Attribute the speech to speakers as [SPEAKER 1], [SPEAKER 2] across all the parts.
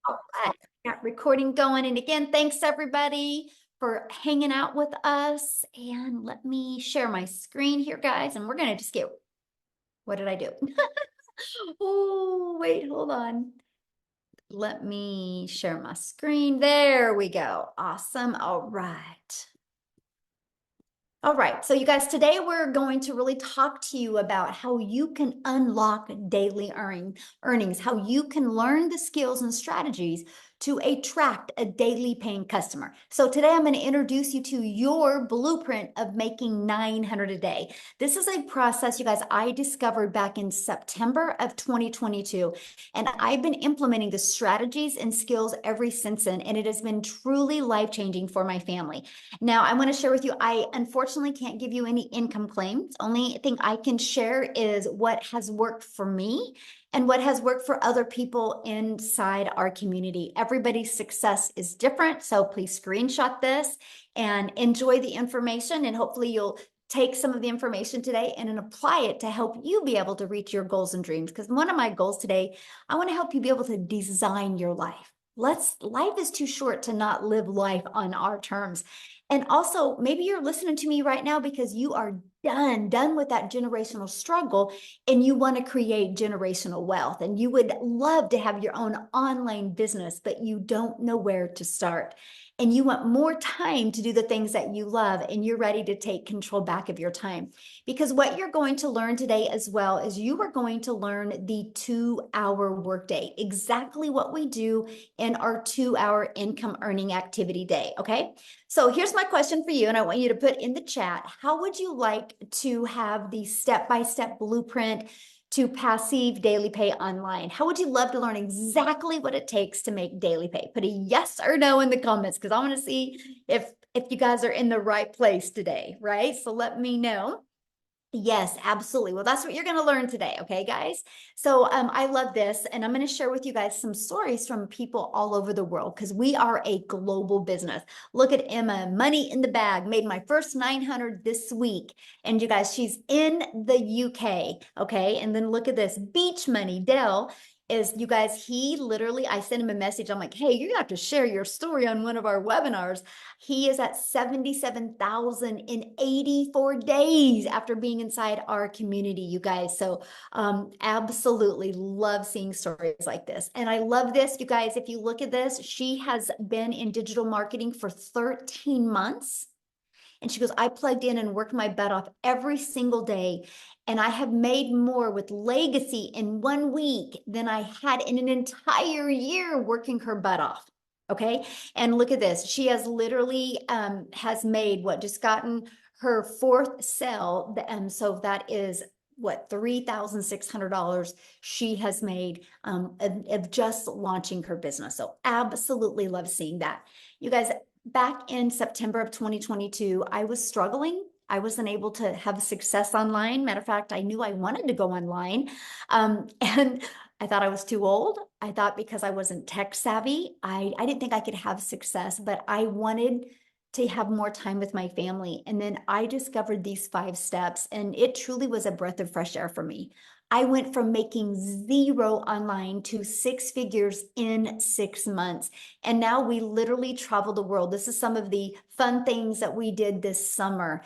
[SPEAKER 1] All right, got recording going. And again, thanks everybody for hanging out with us. And let me share my screen here, guys. And we're going to just get, what did I do? Oh, wait, hold on. Let me share my screen. There we go. Awesome. All right. All right, so you guys, today we're going to really talk to you about how you can unlock daily earnings, how you can learn the skills and strategies to attract a daily paying customer. So today I'm going to introduce you to your blueprint of making 900 a day. This is a process, you guys, I discovered back in September of 2022, and I've been implementing the strategies and skills ever since then, and it has been truly life-changing for my family. Now, I want to share with you, I unfortunately can't give you any income claims. Only thing I can share is what has worked for me and what has worked for other people inside our community. Everybody's success is different, so please screenshot this and enjoy the information, and hopefully you'll take some of the information today and then apply it to help you be able to reach your goals and dreams. Because one of my goals today, I want to help you be able to design your life. Life is too short to not live life on our terms. And also, maybe you're listening to me right now because you are done with that generational struggle and you want to create generational wealth and you would love to have your own online business, but you don't know where to start. And you want more time to do the things that you love and you're ready to take control back of your time. Because what you're going to learn today as well is you are going to learn the 2-hour workday, exactly what we do in our 2-hour income earning activity day. Okay. So here's my question for you, and I want you to put in the chat, how would you like to have the step-by-step blueprint to passive daily pay online? How would you love to learn exactly what it takes to make daily pay? Put a yes or no in the comments because I want to see if you guys are in the right place today, right? So let me know. Yes, absolutely. Well, that's what you're going to learn today. Okay, guys. So I love this. And I'm going to share with you guys some stories from people all over the world because we are a global business. Look at Emma, money in the bag, made my first 900 this week. And you guys, she's in the UK. Okay. And then look at this beach money. Dell is, you guys, he literally, I sent him a message. I'm like, hey, you're gonna have to share your story on one of our webinars. He is at 77,000 in 84 days after being inside our community, you guys. So absolutely love seeing stories like this. And I love this, you guys. If you look at this, she has been in digital marketing for 13 months. And she goes, I plugged in and worked my butt off every single day. And I have made more with legacy in 1 week than I had in an entire year working her butt off. Okay. And look at this. She has literally has made what, just gotten her fourth sale. So that is what, $3,600 she has made of just launching her business. So absolutely love seeing that. You guys, back in September of 2022, I was struggling. I wasn't able to have success online. Matter of fact, I knew I wanted to go online. And I thought I was too old. I thought because I wasn't tech savvy, I didn't think I could have success, but I wanted to have more time with my family. And then I discovered these 5 steps, and it truly was a breath of fresh air for me. I went from making zero online to 6 figures in 6 months. And now we literally travel the world. This is some of the fun things that we did this summer.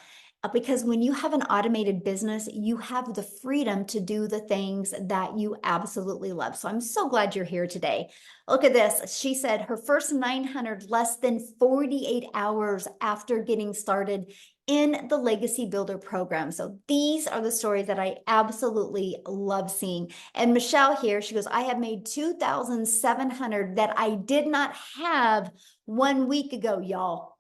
[SPEAKER 1] Because when you have an automated business, you have the freedom to do the things that you absolutely love. So I'm so glad you're here today. Look at this. She said her first 900 less than 48 hours after getting started in the Legacy Builder program. So these are the stories that I absolutely love seeing. And Michelle here, she goes, I have made 2,700 that I did not have 1 week ago, y'all.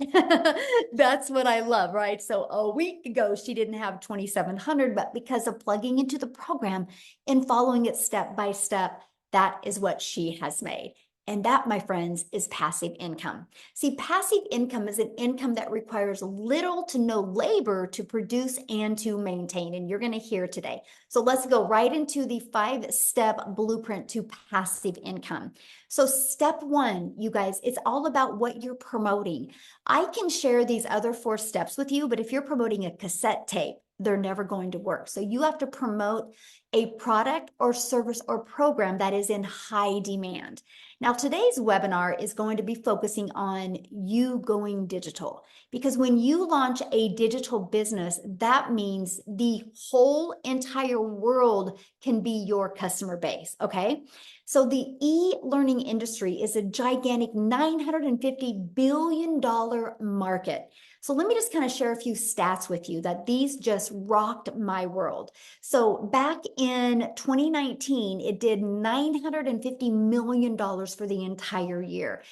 [SPEAKER 1] That's what I love, right? So a week ago, she didn't have 2,700, but because of plugging into the program and following it step by step, that is what she has made. And that, my friends, is passive income. See, passive income is an income that requires little to no labor to produce and to maintain. And you're going to hear today. So let's go right into the 5-step blueprint to passive income. So step 1, you guys, it's all about what you're promoting. I can share these other 4 steps with you, but if you're promoting a cassette tape, they're never going to work. So you have to promote a product or service or program that is in high demand. Now, today's webinar is going to be focusing on you going digital, because when you launch a digital business, that means the whole entire world can be your customer base, okay? So the e-learning industry is a gigantic $950 billion market. So let me just kind of share a few stats with you that these just rocked my world. So back in 2019, it did $950 million for the entire year.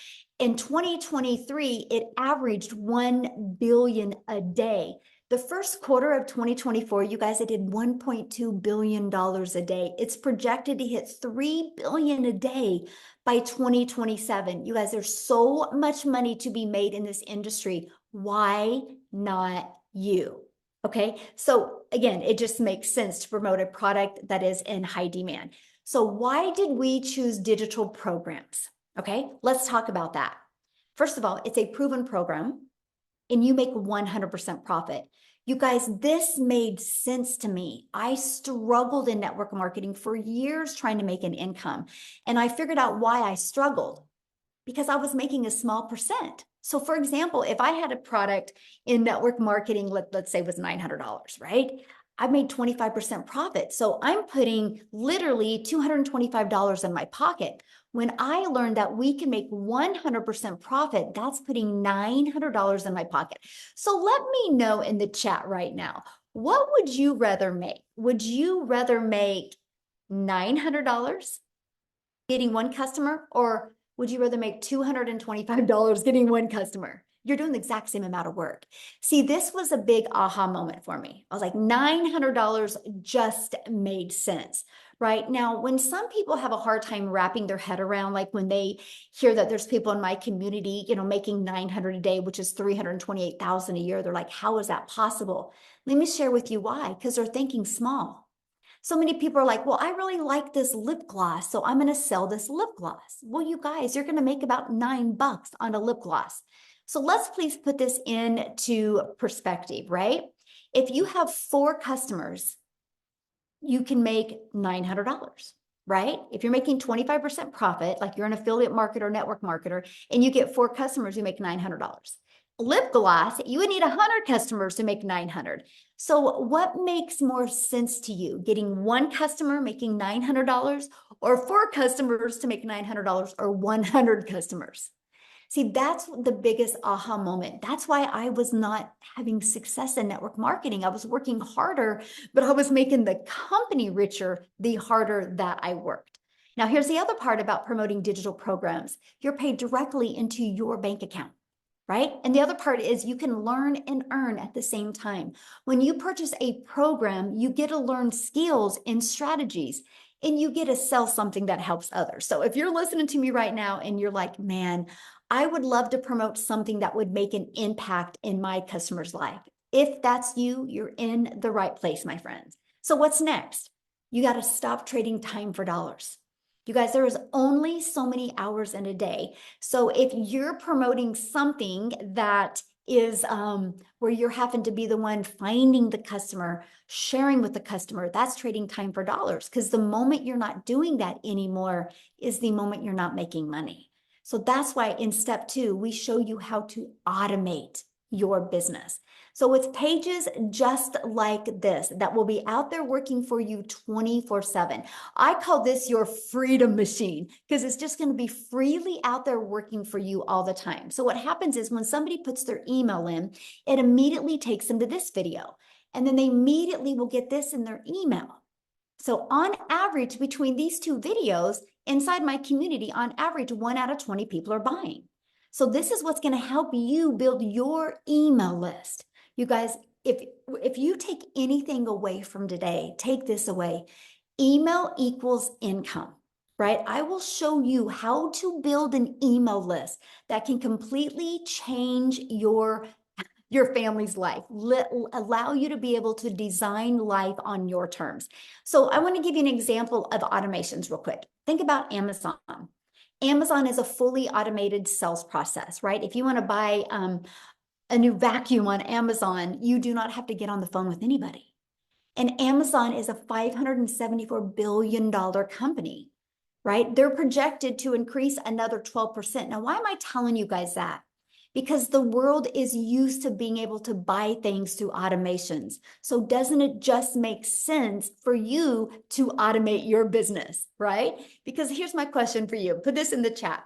[SPEAKER 1] In 2023, it averaged 1 billion a day. The first quarter of 2024, you guys, it did $1.2 billion a day. It's projected to hit 3 billion a day by 2027. You guys, there's so much money to be made in this industry. Why not you? Okay, so again, it just makes sense to promote a product that is in high demand. So why did we choose digital programs? Okay, let's talk about that. First of all, it's a proven program and you make 100% profit. You guys, this made sense to me. I struggled in network marketing for years trying to make an income, and I figured out why I struggled. Because I was making a small percent. So for example, if I had a product in network marketing, let's say was $900, right? I made 25% profit. So I'm putting literally $225 in my pocket. When I learned that we can make 100% profit, that's putting $900 in my pocket. So let me know in the chat right now, what would you rather make? Would you rather make $900 getting one customer, or would you rather make $225 getting one customer? You're doing the exact same amount of work. See, this was a big aha moment for me. I was like, $900 just made sense, right? Now, when some people have a hard time wrapping their head around, like when they hear that there's people in my community, making 900 a day, which is 328,000 a year, they're like, how is that possible? Let me share with you why, because they're thinking small. So many people are like, well, I really like this lip gloss, so I'm going to sell this lip gloss. Well, you guys, you're going to make about $9 on a lip gloss. So let's please put this into perspective, right? If you have 4 customers, you can make $900, right? If you're making 25% profit, like you're an affiliate marketer, network marketer, and you get 4 customers, you make $900. Lip gloss, you would need 100 customers to make 900. So what makes more sense to you? Getting 1 customer making $900, or 4 customers to make $900, or 100 customers? See, that's the biggest aha moment. That's why I was not having success in network marketing. I was working harder, but I was making the company richer the harder that I worked. Now, here's the other part about promoting digital programs. You're paid directly into your bank account, right? And the other part is you can learn and earn at the same time. When you purchase a program, you get to learn skills and strategies, and you get to sell something that helps others. So if you're listening to me right now and you're like, man, I would love to promote something that would make an impact in my customer's life. If that's you, you're in the right place, my friends. So what's next? You got to stop trading time for dollars. You guys, there is only so many hours in a day. So if you're promoting something that is where you're having to be the one finding the customer, sharing with the customer, that's trading time for dollars, because the moment you're not doing that anymore is the moment you're not making money. So that's why in step 2, we show you how to automate your business. So it's pages just like this that will be out there working for you 24/7. I call this your freedom machine, because it's just going to be freely out there working for you all the time. So what happens is when somebody puts their email in, it immediately takes them to this video, and then they immediately will get this in their email. So on average, between these 2 videos, inside my community, on average, 1 out of 20 people are buying. So this is what's going to help you build your email list. You guys, if you take anything away from today, take this away. Email equals income, right? I will show you how to build an email list that can completely change your family's life, allow you to be able to design life on your terms. So I want to give you an example of automations real quick. Think about Amazon. Amazon is a fully automated sales process, right? If you want to buy a new vacuum on Amazon, you do not have to get on the phone with anybody. And Amazon is a $574 billion company, right? They're projected to increase another 12%. Now, why am I telling you guys that? Because the world is used to being able to buy things through automations. So doesn't it just make sense for you to automate your business, right? Because here's my question for you. Put this in the chat.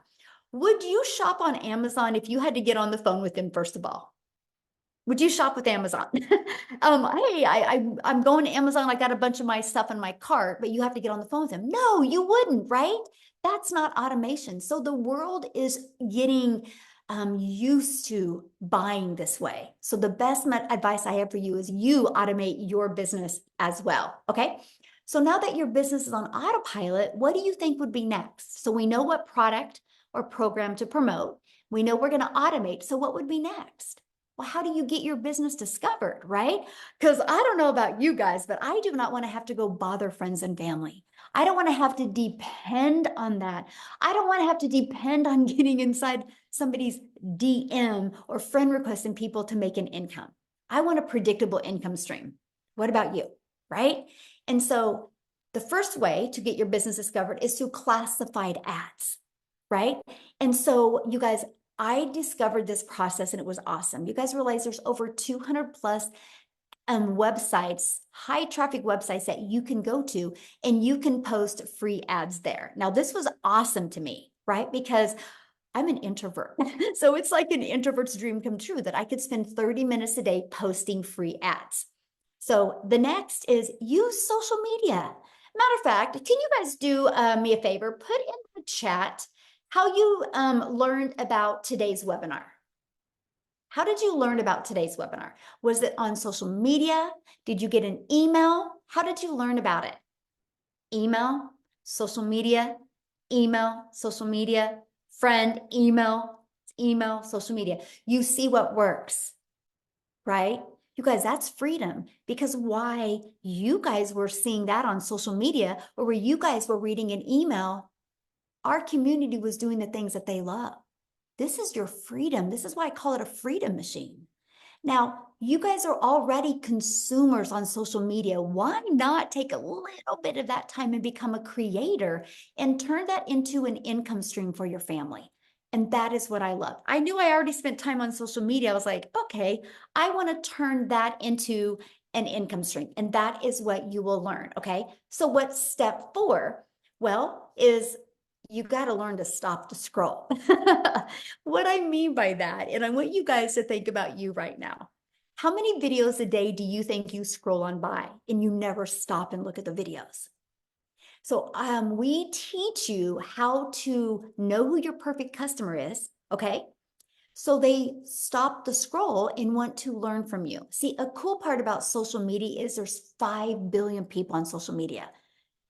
[SPEAKER 1] Would you shop on Amazon if you had to get on the phone with them, first of all? Would you shop with Amazon? Hey, I'm going to Amazon. I got a bunch of my stuff in my cart, but you have to get on the phone with them. No, you wouldn't, right? That's not automation. So the world is getting used to buying this way. So the best advice I have for you is you automate your business as well. Okay. So now that your business is on autopilot, what do you think would be next? So we know what product or program to promote. We know we're going to automate. So what would be next? Well, how do you get your business discovered, right? Because I don't know about you guys, but I do not want to have to go bother friends and family. I don't want to have to depend on that. I don't want to have to depend on getting inside somebody's DM or friend requesting people to make an income. I want a predictable income stream. What about you, right? And so the first way to get your business discovered is through classified ads, right? And so you guys, I discovered this process and it was awesome. You guys realize there's over 200 plus websites, high traffic websites that you can go to and you can post free ads there. Now, this was awesome to me, right? Because I'm an introvert. So it's like an introvert's dream come true that I could spend 30 minutes a day posting free ads. So the next is use social media. Matter of fact, can you guys do me a favor? Put in the chat how you learned about today's webinar. How did you learn about today's webinar? Was it on social media? Did you get an email? How did you learn about it? Email, social media, friend, email, social media. You see what works, right? You guys, that's freedom, because why you guys were seeing that on social media or where you guys were reading an email, our community was doing the things that they love. This is your freedom. This is why I call it a freedom machine. Now, you guys are already consumers on social media. Why not take a little bit of that time and become a creator and turn that into an income stream for your family? And that is what I love. I knew I already spent time on social media. I was like, okay, I want to turn that into an income stream. And that is what you will learn. Okay. So what's step 4? Well, is you got to learn to stop the scroll. What I mean by that, and I want you guys to think about you right now. How many videos a day do you think you scroll on by and you never stop and look at the videos? So we teach you how to know who your perfect customer is, okay? So they stop the scroll and want to learn from you. See, a cool part about social media is there's 5 billion people on social media.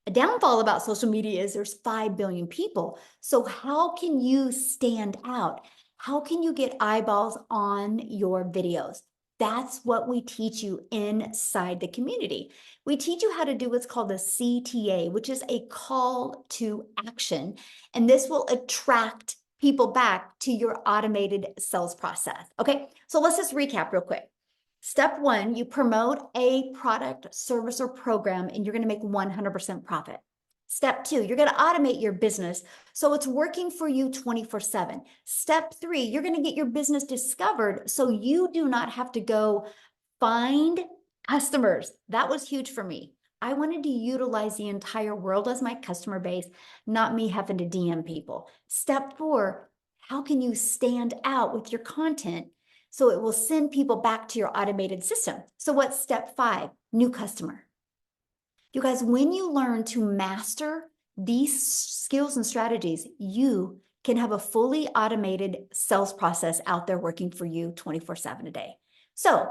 [SPEAKER 1] A downfall about social media is there's 5 billion people. So how can you stand out? How can you get eyeballs on your videos? That's what we teach you inside the community. We teach you how to do what's called a CTA, which is a call to action. And this will attract people back to your automated sales process. Okay, so let's just recap real quick. Step 1, you promote a product, service, or program, and you're going to make 100% profit. Step 2, you're going to automate your business so it's working for you 24/7. Step 3, you're going to get your business discovered so you do not have to go find customers. That was huge for me. I wanted to utilize the entire world as my customer base, not me having to DM people. Step 4, how can you stand out with your content so it will send people back to your automated system? So what's step 5? New customer. You guys, when you learn to master these skills and strategies, you can have a fully automated sales process out there working for you 24/7 a day. So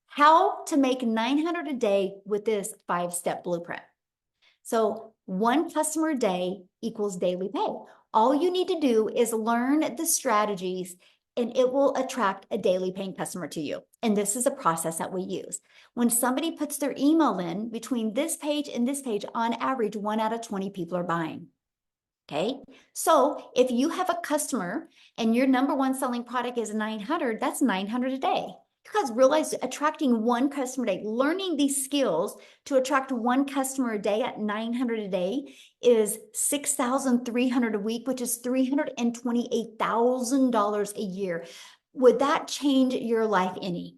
[SPEAKER 1] how to make 900 a day with this 5-step blueprint. So 1 customer a day equals daily pay. All you need to do is learn the strategies and it will attract a daily paying customer to you. And this is a process that we use. When somebody puts their email in between this page and this page, on average, 1 out of 20 people are buying. Okay, so if you have a customer and your number 1 selling product is 900, that's 900 a day. You guys realize attracting one customer a day, learning these skills to attract one customer a day at 900 a day is 6,300 a week, which is $328,000 a year. Would that change your life any?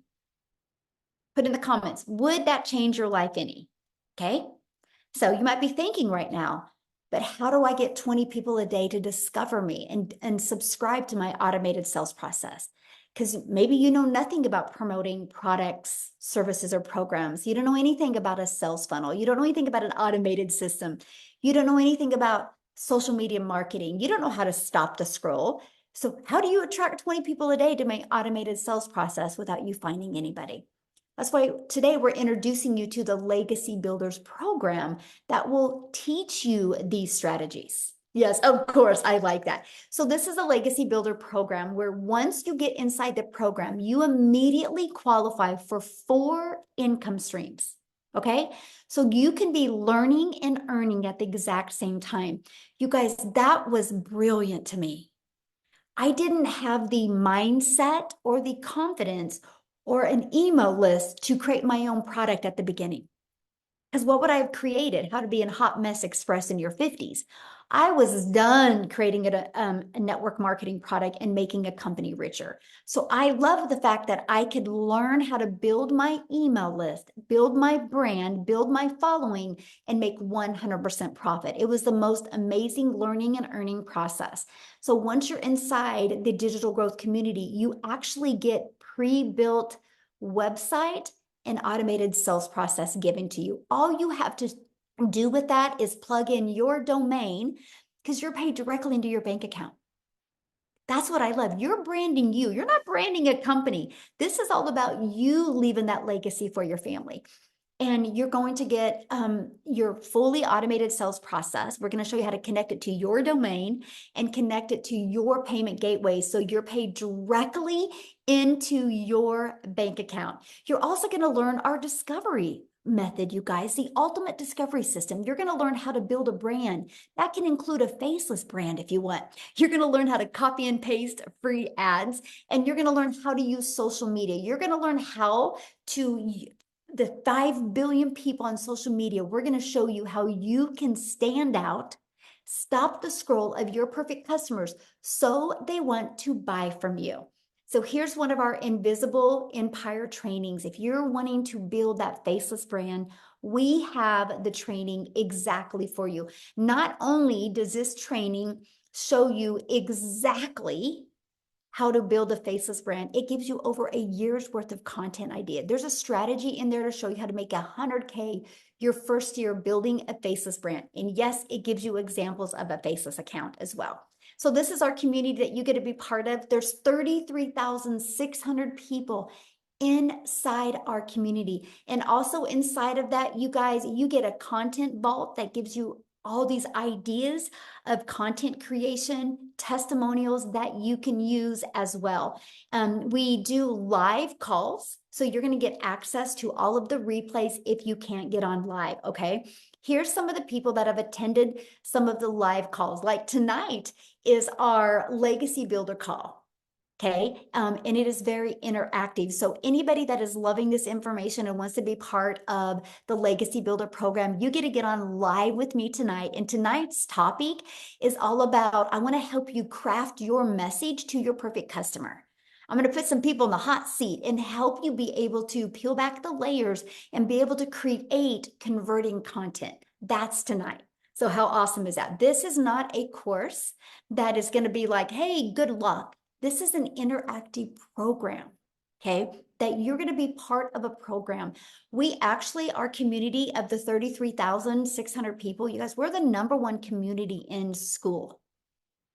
[SPEAKER 1] Put in the comments, would that change your life any? Okay. So you might be thinking right now, but how do I get 20 people a day to discover me and subscribe to my automated sales process? Because maybe you know nothing about promoting products, services, or programs. You don't know anything about a sales funnel. You don't know anything about an automated system. You don't know anything about social media marketing. You don't know how to stop the scroll. So how do you attract 20 people a day to my automated sales process without you finding anybody? That's why today we're introducing you to the Legacy Builders program that will teach you these strategies. Yes, of course, I like that. So this is a Legacy Builder program where once you get inside the program, you immediately qualify for 4 income streams. Okay, so you can be learning and earning at the exact same time. You guys, that was brilliant to me. I didn't have the mindset or the confidence or an email list to create my own product at the beginning. Because what would I have created? How to be a hot mess express in your 50s. I was done creating a network marketing product and making a company richer. So I love the fact that I could learn how to build my email list, build my brand, build my following, and make 100% profit. It was the most amazing learning and earning process. So once you're inside the digital growth community, you actually get pre-built website and automated sales process given to you. All you have to do with that is plug in your domain because you're paid directly into your bank account. That's what I love. You're branding you. You're not branding a company. This is all about you leaving that legacy for your family. And you're going to get your fully automated sales process. We're going to show you how to connect it to your domain and connect it to your payment gateway so you're paid directly into your bank account. You're also going to learn our discovery method, you guys, the ultimate discovery system. You're going to learn how to build a brand. That can include a faceless brand if you want. You're going to learn how to copy and paste free ads, and you're going to learn how to use social media. You're going to learn how to the 5 billion people on social media. We're going to show you how you can stand out, stop the scroll of your perfect customers so they want to buy from you. So here's one of our invisible empire trainings. If you're wanting to build that faceless brand, we have the training exactly for you. Not only does this training show you exactly how to build a faceless brand, it gives you over a year's worth of content idea. There's a strategy in there to show you how to make 100K your first year building a faceless brand. And yes, it gives you examples of a faceless account as well. So this is our community that you get to be part of. There's 33,600 people inside our community. And also inside of that, you guys, you get a content vault that gives you all these ideas of content creation, testimonials that you can use as well. We do live calls, so you're going to get access to all of the replays if you can't get on live, okay? Here's some of the people that have attended some of the live calls. Like tonight is our Legacy Builder call. Okay, and it is very interactive. So anybody that is loving this information and wants to be part of the Legacy Builder program, you get to get on live with me tonight. And tonight's topic is all about, I want to help you craft your message to your perfect customer. I'm going to put some people in the hot seat and help you be able to peel back the layers and be able to create converting content. That's tonight. So how awesome is that? This is not a course that is going to be like, hey, good luck. This is an interactive program, okay, that you're going to be part of a program. We actually, our community of the 33,600 people, you guys, we're the #1 community in school.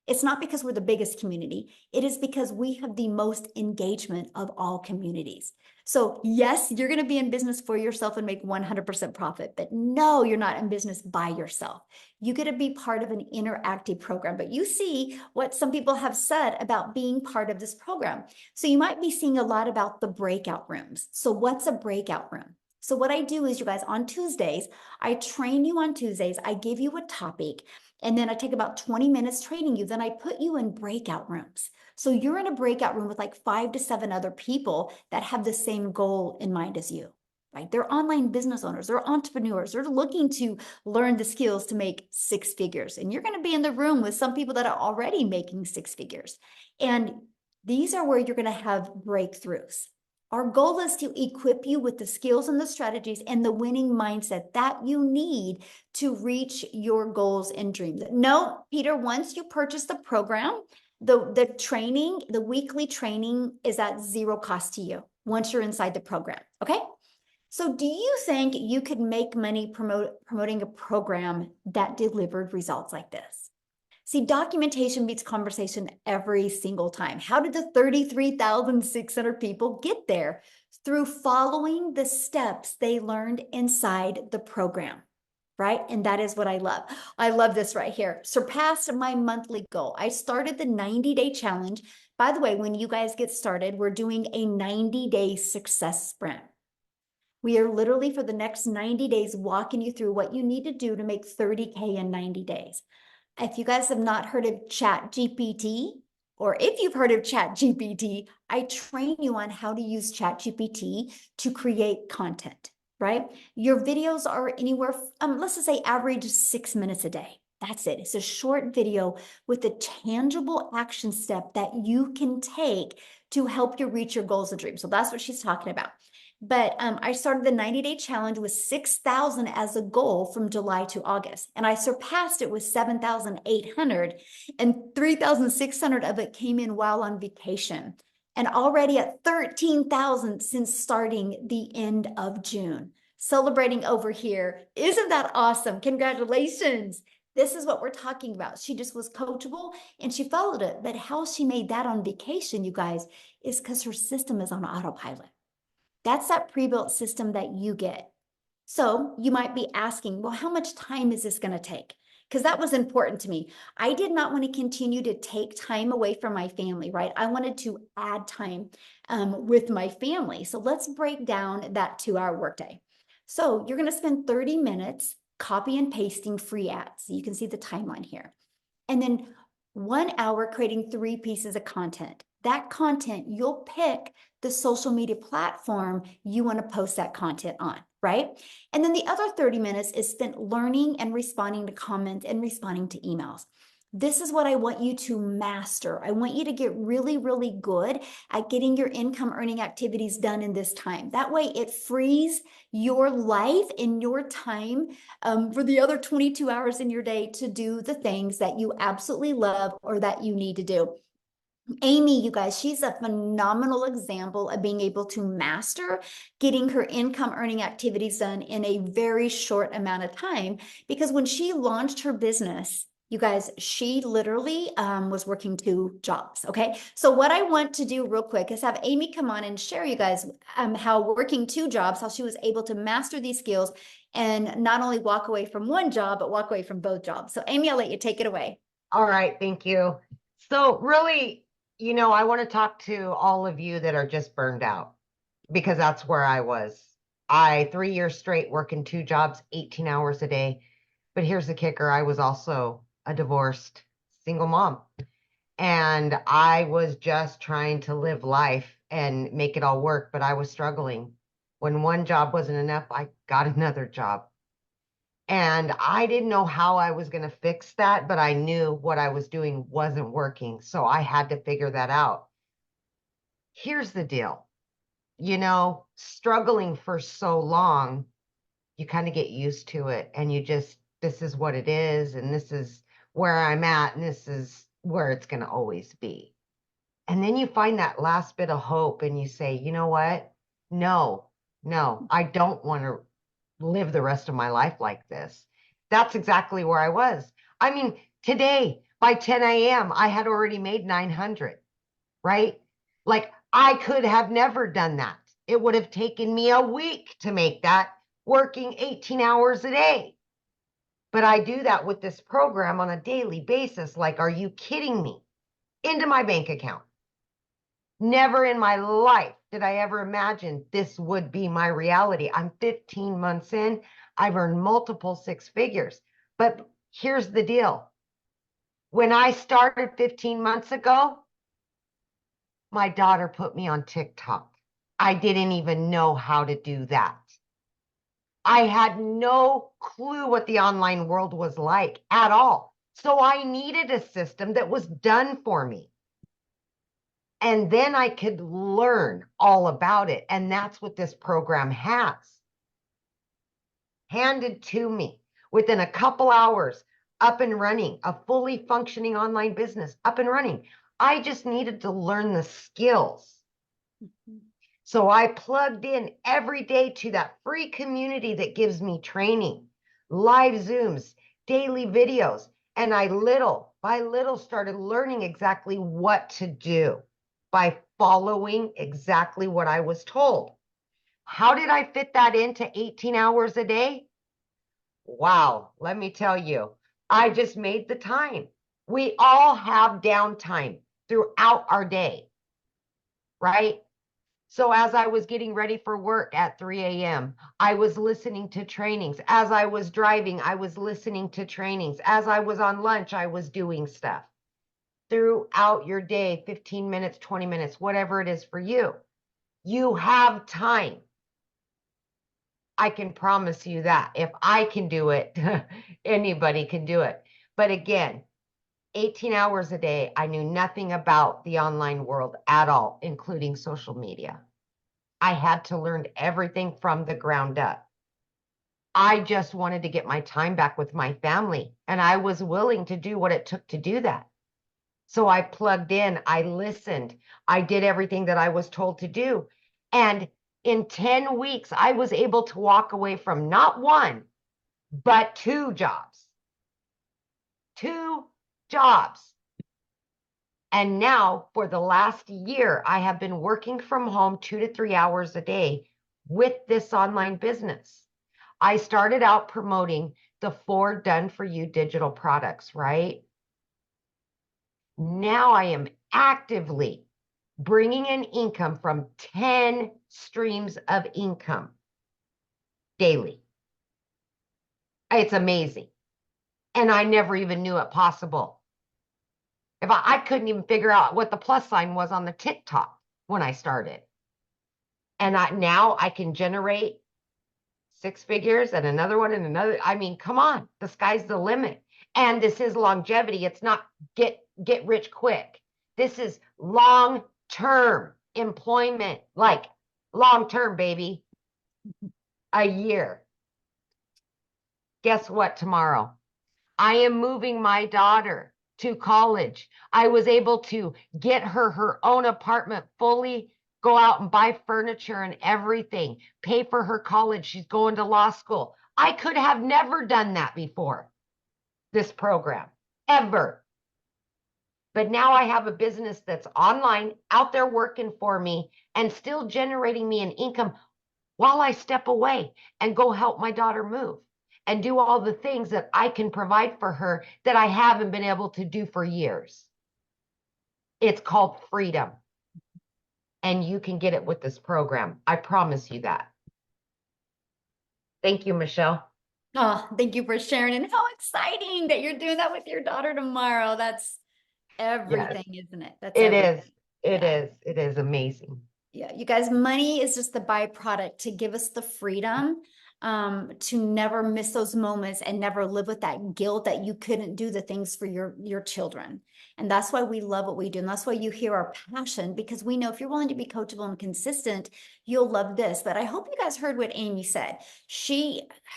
[SPEAKER 1] It's not because we're the biggest community. It is because we have the most engagement of all communities. So yes, you're going to be in business for yourself and make 100% profit, but no, you're not in business by yourself. You get to be part of an interactive program, but you see what some people have said about being part of this program. So you might be seeing a lot about the breakout rooms. So what's a breakout room? So what I do is, you guys, on Tuesdays, I train you on Tuesdays. I give you a topic. And then I take about 20 minutes training you. Then I put you in breakout rooms. So you're in a breakout room with like 5 to 7 other people that have the same goal in mind as you. Right? They're online business owners, they're entrepreneurs, they're looking to learn the skills to make 6 figures. And you're going to be in the room with some people that are already making 6 figures. And these are where you're going to have breakthroughs. Our goal is to equip you with the skills and the strategies and the winning mindset that you need to reach your goals and dreams. No, Peter, once you purchase the program, the training, the weekly training is at zero cost to you once you're inside the program. Okay. So do you think you could make money promoting a program that delivered results like this? See, documentation beats conversation every single time. How did the 33,600 people get there? Through following the steps they learned inside the program, right? And that is what I love. I love this right here. Surpassed my monthly goal. I started the 90-day challenge. By the way, when you guys get started, we're doing a 90-day success sprint. We are literally for the next 90 days walking you through what you need to do to make 30K in 90 days. If you guys have not heard of Chat GPT, or if you've heard of Chat GPT, I train you on how to use Chat GPT to create content, right? Your videos are anywhere, let's just say average 6 minutes a day. That's it. It's a short video with a tangible action step that you can take to help you reach your goals and dreams. So that's what she's talking about. But I started the 90-day challenge with 6,000 as a goal from July to August. And I surpassed it with 7,800, and 3,600 of it came in while on vacation. And already at 13,000 since starting the end of June. Celebrating over here. Isn't that awesome? Congratulations. This is what we're talking about. She just was coachable and she followed it. But how she made that on vacation, you guys, is because her system is on autopilot. That's that pre-built system that you get. So you might be asking, well, how much time is this going to take? Because that was important to me. I did not want to continue to take time away from my family, right? I wanted to add time with my family. So let's break down that 2-hour workday. So you're going to spend 30 minutes copy and pasting free ads. You can see the timeline here. And then 1 hour creating 3 pieces of content. That content, you'll pick the social media platform you want to post that content on, right? And then the other 30 minutes is spent learning and responding to comments and responding to emails. This is what I want you to master. I want you to get really, really good at getting your income earning activities done in this time. That way it frees your life and your time for the other 22 hours in your day to do the things that you absolutely love or that you need to do. Amy, you guys, she's a phenomenal example of being able to master getting her income earning activities done in a very short amount of time. Because when she launched her business, you guys, she literally was working 2 jobs. Okay. So what I want to do real quick is have Amy come on and share you guys how working 2 jobs, how she was able to master these skills and not only walk away from 1 job, but walk away from both jobs. So Amy, I'll let you take it away.
[SPEAKER 2] All right. Thank you. So really, I want to talk to all of you that are just burned out because that's where I was. 3 years straight working 2 jobs, 18 hours a day. But here's the kicker. I was also a divorced single mom. And I was just trying to live life and make it all work, but I was struggling. When 1 job wasn't enough, I got another job. And I didn't know how I was going to fix that, but I knew what I was doing wasn't working. So I had to figure that out. Here's the deal. Struggling for so long, you kind of get used to it and this is what it is. And this is where I'm at. And this is where it's going to always be. And then you find that last bit of hope and you say, you know what? No, I don't want to live the rest of my life like this. That's exactly where I was. I mean, today by 10 a.m., I had already made 900, right? Like I could have never done that. It would have taken me a week to make that working 18 hours a day. But I do that with this program on a daily basis. Like, are you kidding me? Into my bank account. Never in my life did I ever imagine this would be my reality. I'm 15 months in. I've earned multiple 6 figures. But Here's the deal. When I started 15 months ago, my daughter put me on TikTok. I didn't even know how to do that. I had no clue what the online world was like at all. So I needed a system that was done for me. And then I could learn all about it. And that's what this program has. Handed to me within a couple hours, up and running, a fully functioning online business, up and running. I just needed to learn the skills. So I plugged in every day to that free community that gives me training, live Zooms, daily videos. And I little by little started learning exactly what to do by following exactly what I was told. How did I fit that into 18 hours a day? Wow, let me tell you, I just made the time. We all have downtime throughout our day, right? So as I was getting ready for work at 3 a.m., I was listening to trainings. As I was driving, I was listening to trainings. As I was on lunch, I was doing stuff. Throughout your day, 15 minutes, 20 minutes, whatever it is for you, you have time. I can promise you that. If I can do it, anybody can do it. But again, 18 hours a day, I knew nothing about the online world at all, including social media. I had to learn everything from the ground up. I just wanted to get my time back with my family, and I was willing to do what it took to do that. So I plugged in, I listened, I did everything that I was told to do. And in 10 weeks, I was able to walk away from not one, but two jobs. Two jobs. And now, for the last year, I have been working from home 2 to 3 hours a day with this online business. I started out promoting the 4 done for you digital products, right? Now I am actively bringing in income from 10 streams of income daily. It's amazing. And I never even knew it possible. If I couldn't even figure out what the plus sign was on the TikTok when I started. And now I can generate 6 figures and another one and another. I mean, come on, the sky's the limit. And this is longevity. It's not get rich quick. This is long-term employment, like long-term, baby. A year. Guess what tomorrow? I am moving my daughter to college. I was able to get her own apartment, fully go out and buy furniture and everything, pay for her college. She's going to law school. I could have never done that before this program, ever. But now I have a business that's online, out there working for me, and still generating me an income while I step away and go help my daughter move and do all the things that I can provide for her that I haven't been able to do for years. It's called freedom. And you can get it with this program. I promise you that. Thank you, Michelle.
[SPEAKER 1] Oh, thank you for sharing. And how exciting that you're doing that with your daughter tomorrow. That's
[SPEAKER 2] Yes,
[SPEAKER 1] everything, isn't it? That's
[SPEAKER 2] it is.
[SPEAKER 1] everything.
[SPEAKER 2] It
[SPEAKER 1] Yeah.
[SPEAKER 2] is. It is amazing.
[SPEAKER 1] Yeah, you guys, money is just the byproduct to give us the freedom to never miss those moments and never live with that guilt that you couldn't do the things for your children. And that's why we love what we do. And that's why you hear our passion, because we know if you're willing to be coachable and consistent, you'll love this. But I hope you guys heard what Amy said.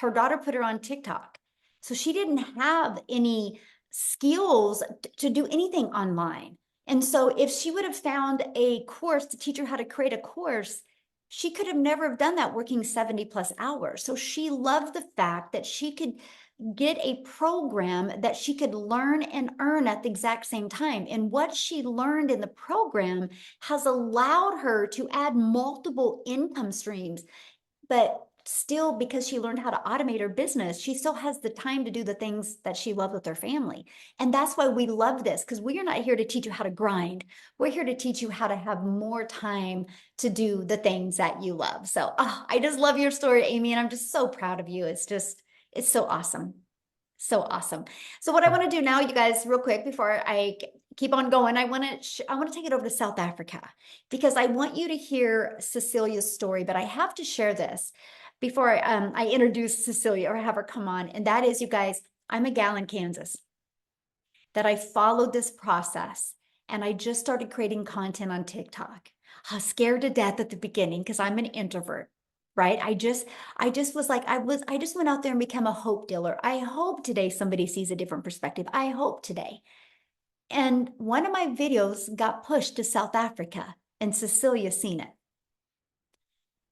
[SPEAKER 1] Her daughter put her on TikTok. So she didn't have any skills to do anything online. And so if she would have found a course to teach her how to create a course, she could have never have done that working 70 plus hours. So she loved the fact that she could get a program that she could learn and earn at the exact same time. And what she learned in the program has allowed her to add multiple income streams. But still, because she learned how to automate her business, she still has the time to do the things that she loves with her family. And that's why we love this, because we are not here to teach you how to grind. We're here to teach you how to have more time to do the things that you love. So I just love your story, Amy, and I'm just so proud of you. It's so awesome. So awesome. So what I want to do now, you guys, real quick before I keep on going, I want to take it over to South Africa because I want you to hear Cecilia's story, but I have to share this before I introduce Cecilia or have her come on. And that is, you guys, I'm a gal in Kansas that I followed this process and I just started creating content on TikTok. I was scared to death at the beginning because I'm an introvert, right? I just was like, I just went out there and became a hope dealer. I hope today somebody sees a different perspective. I hope today. And one of my videos got pushed to South Africa and Cecilia seen it.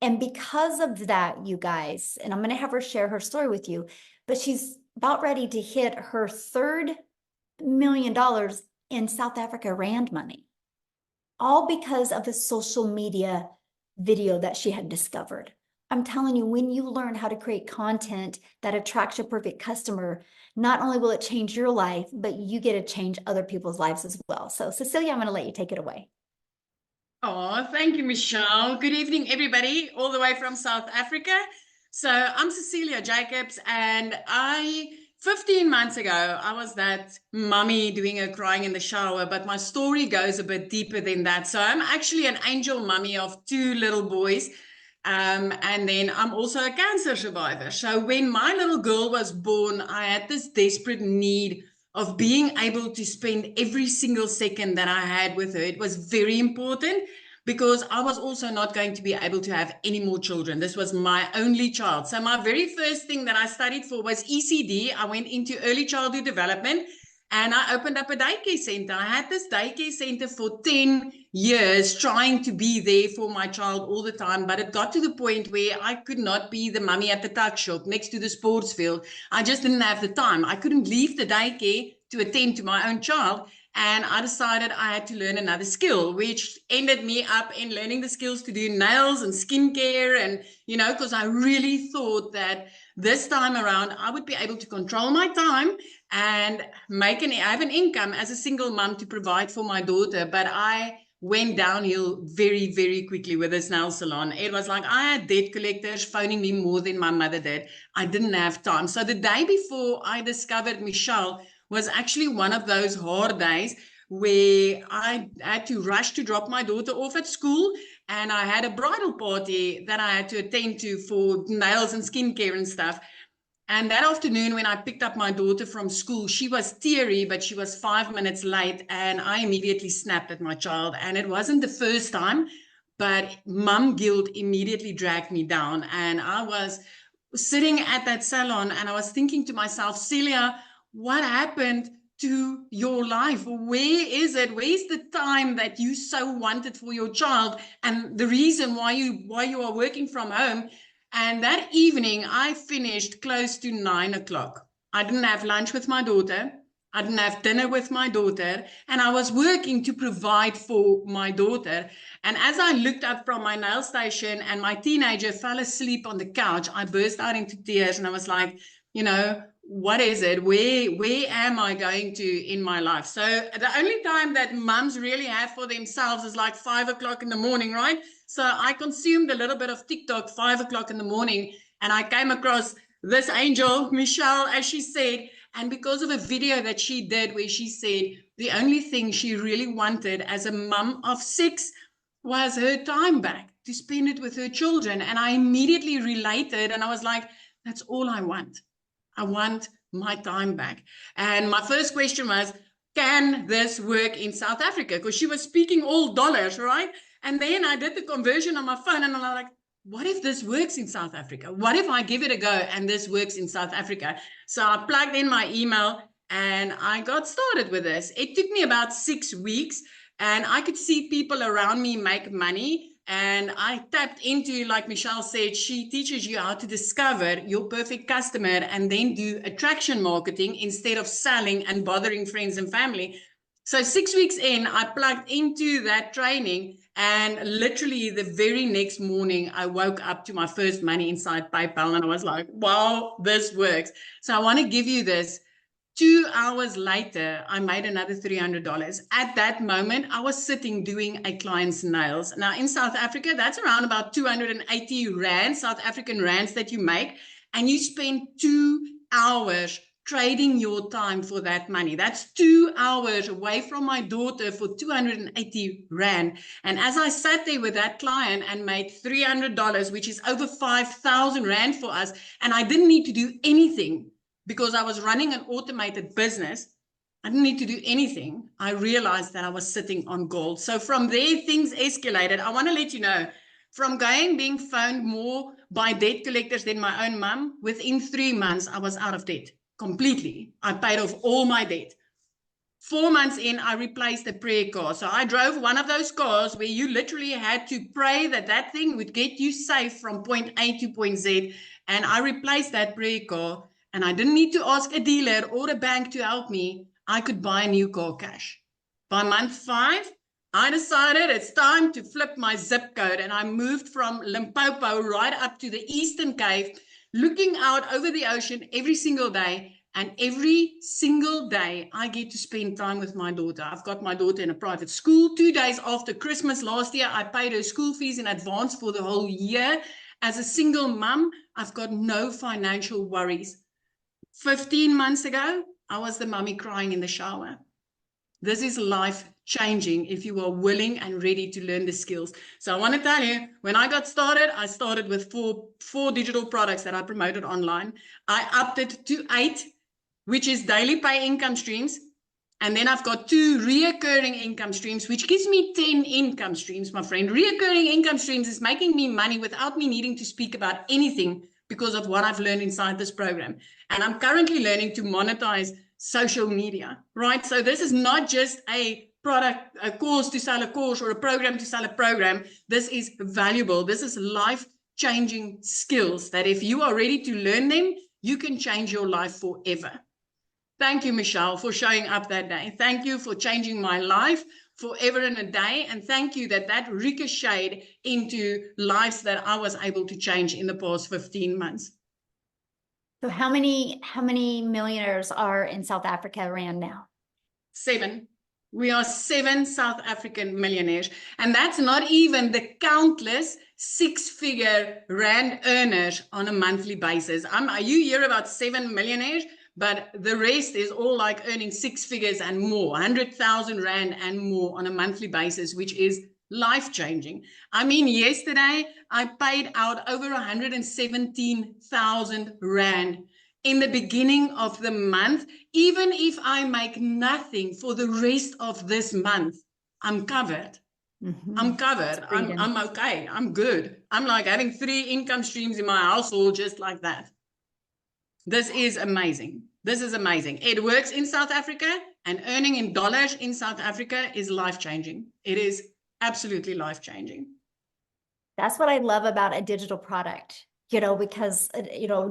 [SPEAKER 1] And because of that, you guys, and I'm going to have her share her story with you, but she's about ready to hit her $3 million in South Africa Rand money, all because of a social media video that she had discovered. I'm telling you, when you learn how to create content that attracts your perfect customer, not only will it change your life, but you get to change other people's lives as well. So, Cecilia, I'm going to let you take it away.
[SPEAKER 3] Oh, thank you, Michelle. Good evening, everybody, all the way from South Africa. So I'm Cecilia Jacobs, and 15 months ago, I was that mummy doing a crying in the shower, but my story goes a bit deeper than that. So I'm actually an angel mummy of two little boys. And then I'm also a cancer survivor. So when my little girl was born, I had this desperate need of being able to spend every single second that I had with her. It was very important because I was also not going to be able to have any more children. This was my only child. So my very first thing that I studied for was ECD. I went into early childhood development and I opened up a daycare center. I had this daycare center for 10 years trying to be there for my child all the time. But it got to the point where I could not be the mummy at the tuck shop next to the sports field. I just didn't have the time. I couldn't leave the daycare to attend to my own child. And I decided I had to learn another skill, which ended me up in learning the skills to do nails and skincare. And, because I really thought that this time around, I would be able to control my time and have an income as a single mom to provide for my daughter. But I went downhill very, very quickly with this nail salon. It was like I had debt collectors phoning me more than my mother did. I didn't have time. So the day before I discovered Michelle was actually one of those hard days where I had to rush to drop my daughter off at school, and I had a bridal party that I had to attend to for nails and skincare and stuff. And that afternoon, when I picked up my daughter from school, she was teary, but she was 5 minutes late. And I immediately snapped at my child. And it wasn't the first time, but mum guilt immediately dragged me down. And I was sitting at that salon and I was thinking to myself, Celia, what happened to your life? Where is it? Where's the time that you so wanted for your child? And the reason why you are working from home. And that evening, I finished close to 9 o'clock. I didn't have lunch with my daughter. I didn't have dinner with my daughter. And I was working to provide for my daughter. And as I looked up from my nail station and my teenager fell asleep on the couch, I burst out into tears and I was like, what is it? Where am I going to in my life? So the only time that mums really have for themselves is like 5 o'clock in the morning, right? So I consumed a little bit of TikTok 5 o'clock in the morning, and I came across this angel, Michelle, as she said, and because of a video that she did where she said the only thing she really wanted as a mum of 6 was her time back to spend it with her children. And I immediately related and I was like, that's all I want. I want my time back. And my first question was, can this work in South Africa? Because she was speaking all dollars, right? And then I did the conversion on my phone and I'm like, what if this works in South Africa? What if I give it a go and this works in South Africa? So I plugged in my email and I got started with this. It took me about 6 weeks and I could see people around me make money. And I tapped into, like Michelle said, she teaches you how to discover your perfect customer and then do attraction marketing instead of selling and bothering friends and family. So 6 weeks in, I plugged into that training, and literally the very next morning, I woke up to my first money inside PayPal, and I was like, wow, this works. So I want to give you this. 2 hours later, I made another $300. At that moment, I was sitting doing a client's nails. Now, in South Africa, that's around about 280 Rand, South African Rands that you make. And you spend 2 hours trading your time for that money. That's 2 hours away from my daughter for 280 Rand. And as I sat there with that client and made $300, which is over 5,000 Rand for us, and I didn't need to do anything because I was running an automated business. I didn't need to do anything. I realized that I was sitting on gold. So from there, things escalated. I want to let you know, from being phoned more by debt collectors than my own mum, within 3 months, I was out of debt completely. I paid off all my debt. 4 months in, I replaced a prayer car. So I drove one of those cars where you literally had to pray that that thing would get you safe from point A to point Z. And I replaced that prayer car, and I didn't need to ask a dealer or a bank to help me. I could buy a new car cash. By month 5, I decided it's time to flip my zip code, and I moved from Limpopo right up to the Eastern Cape, looking out over the ocean every single day. And every single day, I get to spend time with my daughter. I've got my daughter in a private school. 2 days after Christmas last year, I paid her school fees in advance for the whole year. As a single mum, I've got no financial worries. 15 months ago, I was the mummy crying in the shower. This is life changing if you are willing and ready to learn the skills. So I want to tell you, when I started with four digital products that I promoted online. I upped it to 8, which is daily pay income streams. And then I've got 2 reoccurring income streams, which gives me 10 income streams, my friend. Reoccurring income streams is making me money without me needing to speak about anything because of what I've learned inside this program. And I'm currently learning to monetize social media, right? So this is not just a product, a course to sell a course, or a program to sell a program. This is valuable. This is life-changing skills that if you are ready to learn them, you can change your life forever. Thank you, Michelle, for showing up that day. Thank you for changing my life forever and a day. And thank you that ricocheted into lives that I was able to change in the past 15 months.
[SPEAKER 1] So how many millionaires are in South Africa Rand now?
[SPEAKER 3] 7. We are 7 South African millionaires. And that's not even the countless 6-figure Rand earners on a monthly basis. You hear about 7 millionaires, but the rest is all like earning 6 figures and more, 100,000 Rand and more on a monthly basis, which is life-changing. I mean, yesterday I paid out over 117,000 Rand in the beginning of the month. Even if I make nothing for the rest of this month, I'm covered. I'm covered. I'm okay. I'm good. I'm like having 3 income streams in my household just like that. This is amazing. This is amazing. It works in South Africa, and earning in dollars in South Africa is life-changing. It is absolutely life-changing.
[SPEAKER 1] That's what I love about a digital product, because,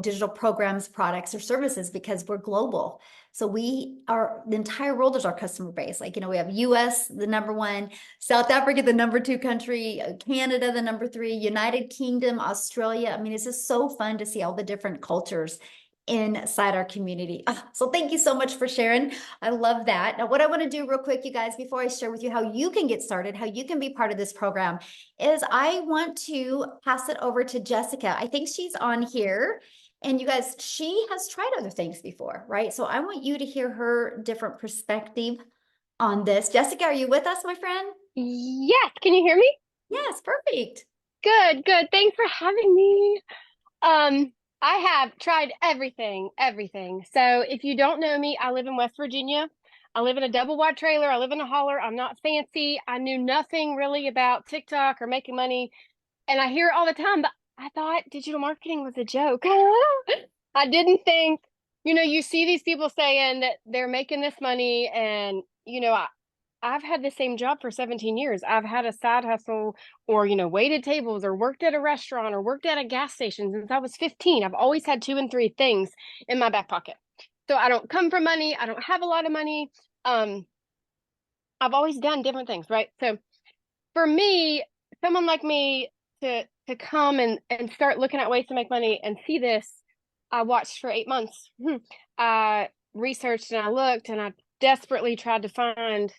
[SPEAKER 1] digital programs, products, or services, because we're global. So the entire world is our customer base. Like, we have US, the number 1, South Africa, the number 2 country, Canada, the number 3, United Kingdom, Australia. I mean, it's just so fun to see all the different cultures inside our community. So thank you so much for sharing. I love that. Now, what I want to do real quick, you guys, before I share with you how you can get started, how you can be part of this program, is I want to pass it over to Jessica. I think she's on here. And you guys, she has tried other things before, right? So I want you to hear her different perspective on this. Jessica, are you with us, my friend?
[SPEAKER 4] Yes. Can you hear me?
[SPEAKER 1] Yes, perfect.
[SPEAKER 4] Good. Thanks for having me. I have tried everything. So if you don't know me, I live in West Virginia. I live in a double wide trailer. I live in a holler. I'm not fancy. I knew nothing really about TikTok or making money. And I hear it all the time, but I thought digital marketing was a joke. I didn't think, you see these people saying that they're making this money, and, I've had the same job for 17 years. I've had a side hustle, or, waited tables, or worked at a restaurant, or worked at a gas station since I was 15. I've always had 2 and 3 things in my back pocket. So I don't come from money. I don't have a lot of money. I've always done different things, right? So for me, someone like me to come and start looking at ways to make money and see this, I watched for 8 months. I researched and I looked, and I desperately tried to find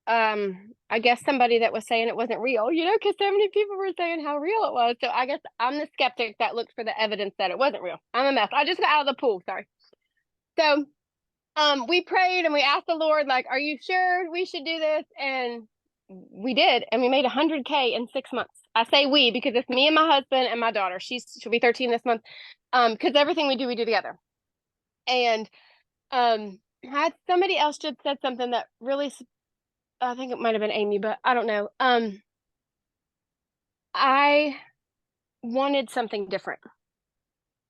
[SPEAKER 4] I guess somebody that was saying it wasn't real, because so many people were saying how real it was. So I guess I'm the skeptic that looks for the evidence that it wasn't real. I'm a mess. I just got out of the pool. Sorry. So we prayed and we asked the Lord, like, are you sure we should do this? And we did, and we made 100K in 6 months. I say we because it's me and my husband and my daughter. She'll be 13 this month. Because everything we do together. And had somebody else just said something that really, I think it might have been Amy, but I don't know. I wanted something different.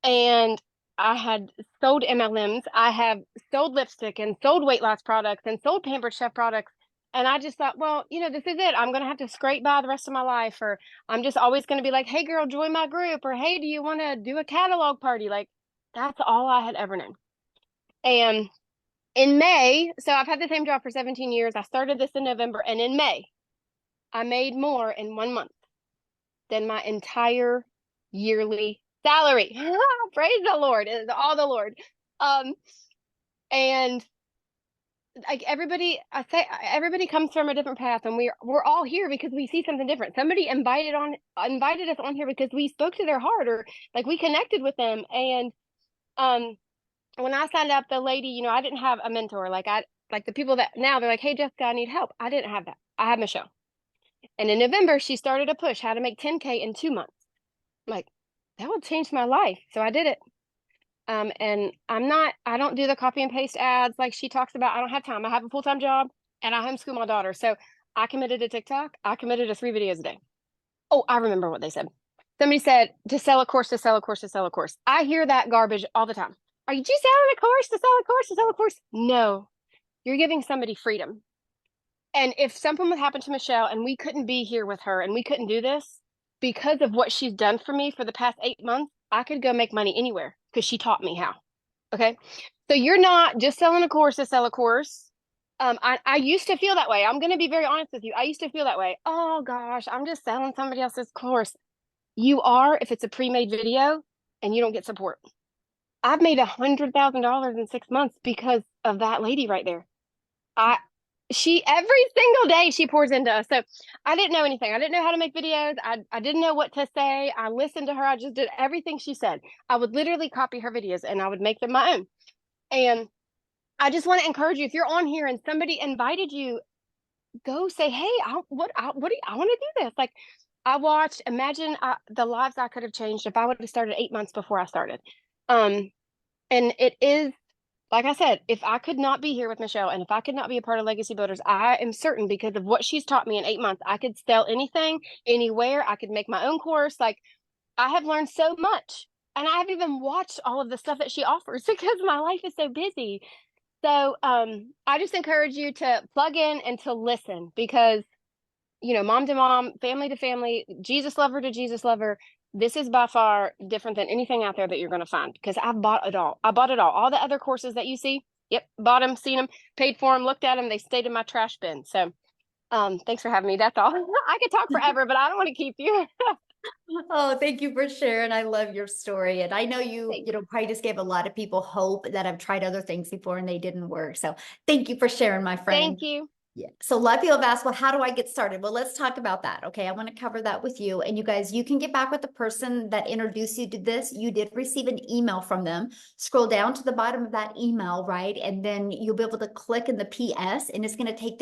[SPEAKER 4] And I had sold MLMs. I have sold lipstick and sold weight loss products and sold Pampered Chef products. And I just thought, well, this is it. I'm going to have to scrape by the rest of my life. Or I'm just always going to be like, hey, girl, join my group. Or hey, do you want to do a catalog party? Like, that's all I had ever known. And in May, so I've had the same job for 17 years. I started this in November. And in May, I made more in 1 month than my entire yearly salary. Praise the Lord. It is all the Lord. And like everybody comes from a different path, and we're all here because we see something different. Somebody invited us on here because we spoke to their heart, or like we connected with them. And when I signed up, the lady, I didn't have a mentor. Like the people that now they're like, hey Jessica, I need help. I didn't have that. I had Michelle. And in November, she started a push how to make 10K in 2 months. I'm like, that would change my life. So I did it. And I don't do the copy and paste ads like she talks about. I don't have time. I have a full-time job and I homeschool my daughter. So I committed to TikTok. I committed to 3 videos a day. Oh, I remember what they said. Somebody said to sell a course, to sell a course, to sell a course. I hear that garbage all the time. Are you just selling a course to sell a course to sell a course? No, you're giving somebody freedom. And if something would happen to Michelle and we couldn't be here with her and we couldn't do this because of what she's done for me for the past 8 months, I could go make money anywhere because she taught me how. Okay. So you're not just selling a course to sell a course. I used to feel that way. I'm going to be very honest with you. I used to feel that way. Oh gosh, I'm just selling somebody else's course. You are if it's a pre-made video and you don't get support. I've made $100,000 in 6 months because of that lady right there. She every single day she pours into us. So I didn't know anything. I didn't know how to make videos. I didn't know what to say. I listened to her. I just did everything she said. I would literally copy her videos and I would make them my own. And I just want to encourage you, if you're on here and somebody invited you, go say, hey, I want to do this. Like I watched, imagine the lives I could have changed if I would have started 8 months before I started. And it is, like I said, if I could not be here with Michelle and if I could not be a part of Legacy Builders, I am certain because of what she's taught me in 8 months, I could sell anything, anywhere. I could make my own course. Like I have learned so much. And I haven't even watched all of the stuff that she offers because my life is so busy. So I just encourage you to plug in and to listen because, mom to mom, family to family, Jesus lover to Jesus lover. This is by far different than anything out there that you're going to find because I've bought it all. I bought it all. All the other courses that you see, yep, bought them, seen them, paid for them, looked at them. They stayed in my trash bin. So thanks for having me. That's all. I could talk forever, but I don't want to keep you.
[SPEAKER 1] Oh, thank you for sharing. I love your story. And I know you probably just gave a lot of people hope that have tried other things before and they didn't work. So thank you for sharing, my friend.
[SPEAKER 4] Thank you.
[SPEAKER 1] Yeah. So a lot of people have asked, well, how do I get started? Well, let's talk about that. Okay. I want to cover that with you. And you guys, you can get back with the person that introduced you to this. You did receive an email from them. Scroll down to the bottom of that email, right? And then you'll be able to click in the PS and it's going to take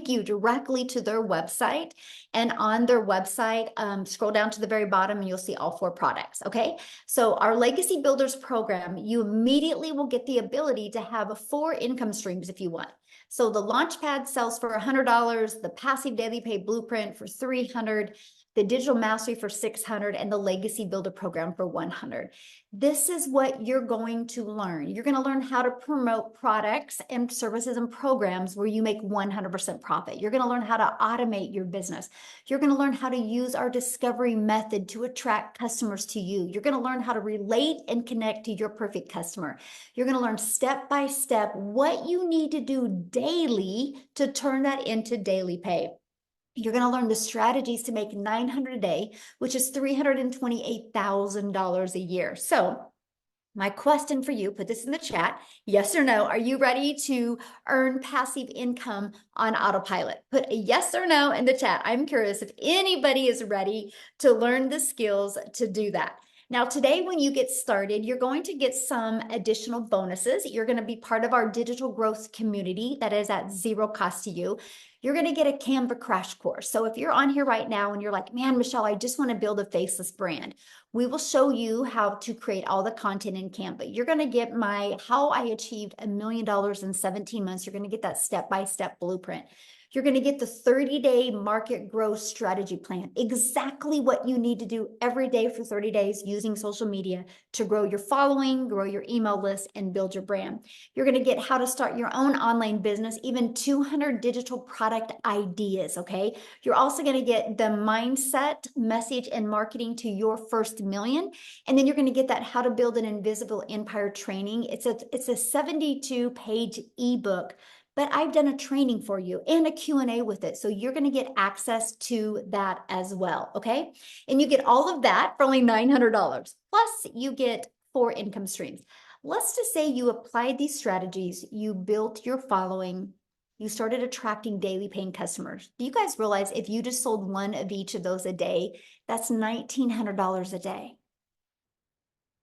[SPEAKER 1] you directly to their website. And on their website, scroll down to the very bottom and you'll see all 4 products. Okay. So our Legacy Builders program, you immediately will get the ability to have 4 income streams if you want. So the Launchpad sells for $100, the Passive Daily Pay Blueprint for $300, the Digital Mastery for $600, and the Legacy Builder Program for $100. This is what you're going to learn. You're going to learn how to promote products and services and programs where you make 100% profit. You're going to learn how to automate your business. You're going to learn how to use our discovery method to attract customers to you. You're going to learn how to relate and connect to your perfect customer. You're going to learn step by step what you need to do daily to turn that into daily pay. You're going to learn the strategies to make $900 a day, which is $328,000 a year. So my question for you, put this in the chat, yes or no, are you ready to earn passive income on autopilot? Put a yes or no in the chat. I'm curious if anybody is ready to learn the skills to do that. Now, today, when you get started, you're going to get some additional bonuses. You're going to be part of our digital growth community that is at zero cost to you. You're going to get a Canva crash course. So if you're on here right now and you're like, man, Michelle, I just want to build a faceless brand, we will show you how to create all the content in Canva. You're going to get my how I achieved $1 million in 17 months. You're going to get that step-by-step blueprint. You're going to get the 30-day market growth strategy plan, exactly what you need to do every day for 30 days using social media to grow your following, grow your email list, and build your brand. You're going to get how to start your own online business, even 200 digital product ideas, okay? You're also going to get the mindset, message, and marketing to your first million. And then you're going to get that how to build an invisible empire training. It's a 72-page ebook, but I've done a training for you and a Q&A with it. So you're going to get access to that as well, okay? And you get all of that for only $900. Plus, you get 4 income streams. Let's just say you applied these strategies, you built your following, you started attracting daily paying customers. Do you guys realize if you just sold one of each of those a day, that's $1,900 a day?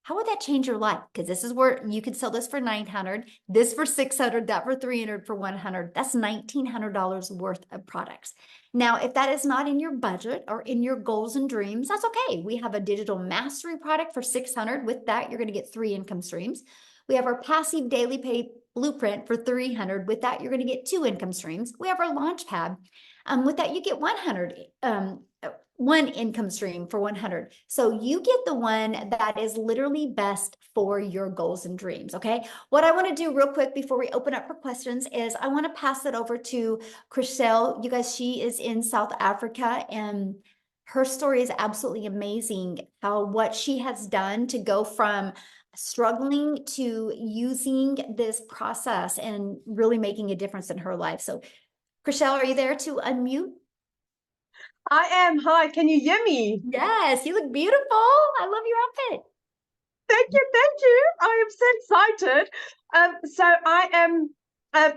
[SPEAKER 1] How would that change your life? Because this is where you could sell this for $900, this for $600, that for $300, for $100. That's $1,900 worth of products. Now, if that is not in your budget or in your goals and dreams, that's okay. We have a digital mastery product for $600. With that, you're going to get 3 income streams. We have our passive daily pay blueprint for $300. With that, you're going to get 2 income streams. We have our launch pad. With that, you get 1 income stream for $100. So you get the one that is literally best for your goals and dreams, okay? What I want to do real quick before we open up for questions is I want to pass it over to Chriselle. You guys, she is in South Africa, and her story is absolutely amazing, how what she has done to go from struggling to using this process and really making a difference in her life. So Chriselle, are you there to unmute?
[SPEAKER 5] I am. Hi, can you hear me?
[SPEAKER 1] Yes, you look beautiful. I love your outfit.
[SPEAKER 5] Thank you, thank you. I am so excited. So I am,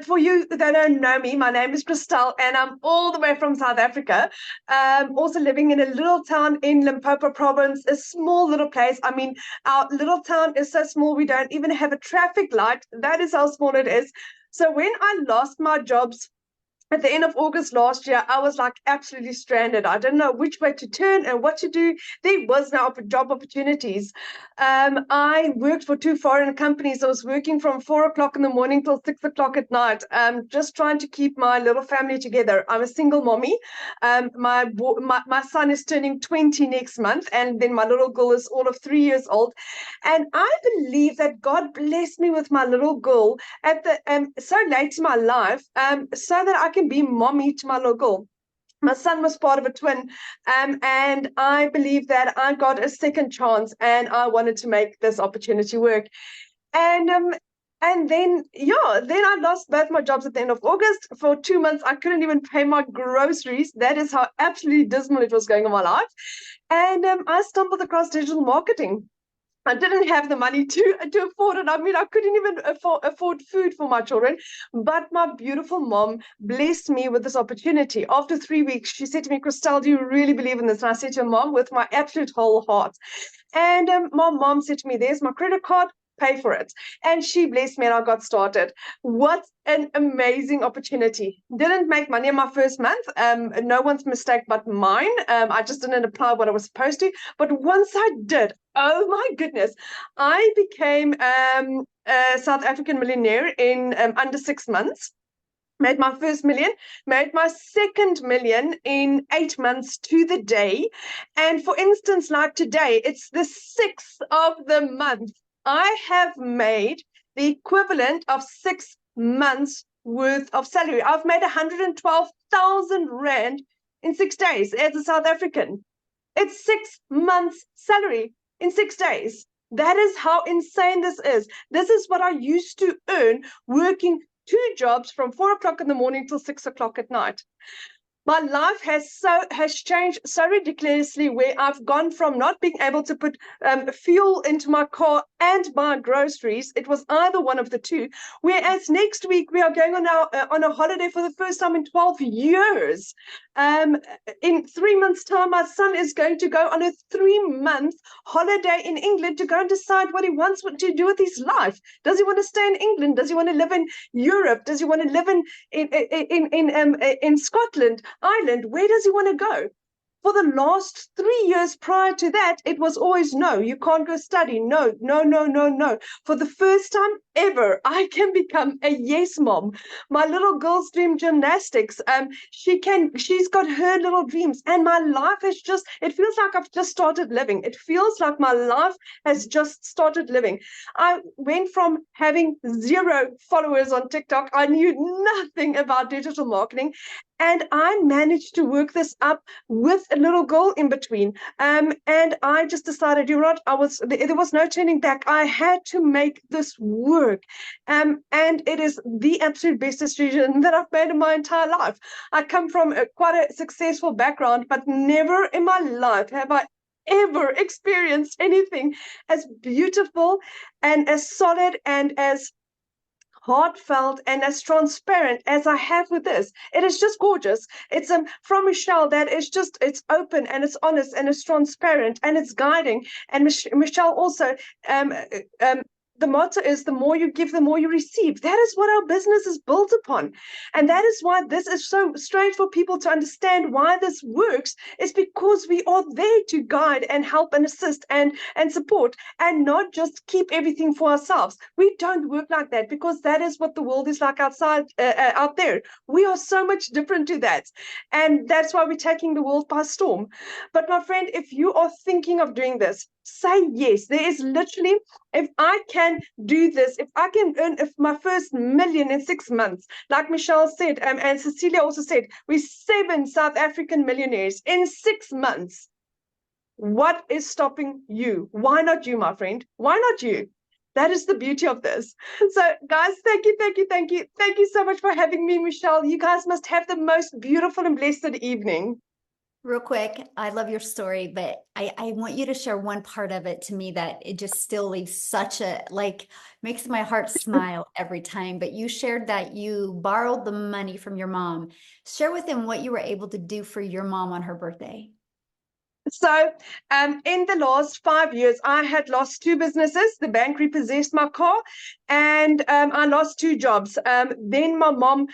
[SPEAKER 5] for you that don't know me, my name is Christelle, and I'm all the way from South Africa. Also living in a little town in Limpopo province, a small little place. I mean, our little town is so small, we don't even have a traffic light. That is how small it is. So when I lost my jobs at the end of August last year, I was like absolutely stranded. I didn't know which way to turn and what to do. There was no job opportunities. I worked for 2 foreign companies. I was working from 4 o'clock in the morning till 6 o'clock at night, just trying to keep my little family together. I'm a single mommy. My son is turning 20 next month, and then my little girl is all of 3 years old. And I believe that God blessed me with my little girl at the so late in my life, so that I can be mommy to my little girl. My son was part of a twin, and I believe that I got a second chance, and I wanted to make this opportunity work. And then I lost both my jobs at the end of August. For 2 months, I couldn't even pay my groceries. That is how absolutely dismal it was going in my life. And I stumbled across digital marketing. I didn't have the money to afford it. I mean, I couldn't even afford food for my children. But my beautiful mom blessed me with this opportunity. After 3 weeks, she said to me, Christelle, do you really believe in this? And I said to her, Mom, with my absolute whole heart. And my mom said to me, there's my credit card, pay for it. And she blessed me, and I got started. What an amazing opportunity. Didn't make money in my first month. No one's mistake but mine. I just didn't apply what I was supposed to. But once I did, oh my goodness, I became a South African millionaire in under 6 months. Made my first million, made my second million in 8 months to the day. And for instance, like today, it's the 6th of the month. I have made the equivalent of 6 months worth of salary. I've made 112,000 Rand in 6 days as a South African. It's 6 months salary in 6 days. That is how insane this is. This is what I used to earn working 2 jobs from 4 o'clock in the morning till 6 o'clock at night. My life has changed so ridiculously, where I've gone from not being able to put fuel into my car and buy groceries. It was either one of the two. Whereas next week we are going on a holiday for the first time in 12 years. in 3 months' time, my son is going to go on a 3-month holiday in England to go and decide what he wants to do with his life. Does he want to stay in England? Does he want to live in Europe? Does he want to live in Scotland, Ireland? Where does he want to go? For the last 3 years prior to that, it was always no, you can't go study. No, no, no, no, no. For the first time ever, I can become a yes mom. My little girl's dream gymnastics. She's got her little dreams, and my life has it feels like I've just started living. It feels like my life has just started living. I went from having 0 followers on TikTok. I knew nothing about digital marketing. And I managed to work this up with a little girl in between. And I just decided, you know what, there was no turning back. I had to make this work. And it is the absolute best decision that I've made in my entire life. I come from quite a successful background, but never in my life have I ever experienced anything as beautiful and as solid and as heartfelt and as transparent as I have with this. It is just gorgeous. It's from Michelle that is just, it's open and it's honest and it's transparent and it's guiding. And Michelle also, the motto is the more you give, the more you receive. That is what our business is built upon. And that is why this is so strange for people to understand why this works. It's because we are there to guide and help and assist and support, and not just keep everything for ourselves. We don't work like that, because that is what the world is like outside, out there. We are so much different to that. And that's why we're taking the world by storm. But my friend, if you are thinking of doing this, say yes. There is literally, if I can do this, if I can earn my first million in 6 months, like Michelle said, and Cecilia also said, we're 7 South African millionaires in 6 months. What is stopping you? Why not you, my friend? Why not you? That is the beauty of this. So guys, thank you, thank you, thank you. Thank you so much for having me, Michelle. You guys must have the most beautiful and blessed evening.
[SPEAKER 1] Real quick, I love your story, but I want you to share one part of it to me that it just still leaves such a, like, makes my heart smile every time. But you shared that you borrowed the money from your mom. Share with them what you were able to do for your mom on her birthday.
[SPEAKER 5] So in the last 5 years, I had lost 2 businesses. The bank repossessed my car, and I lost 2 jobs. Then my mom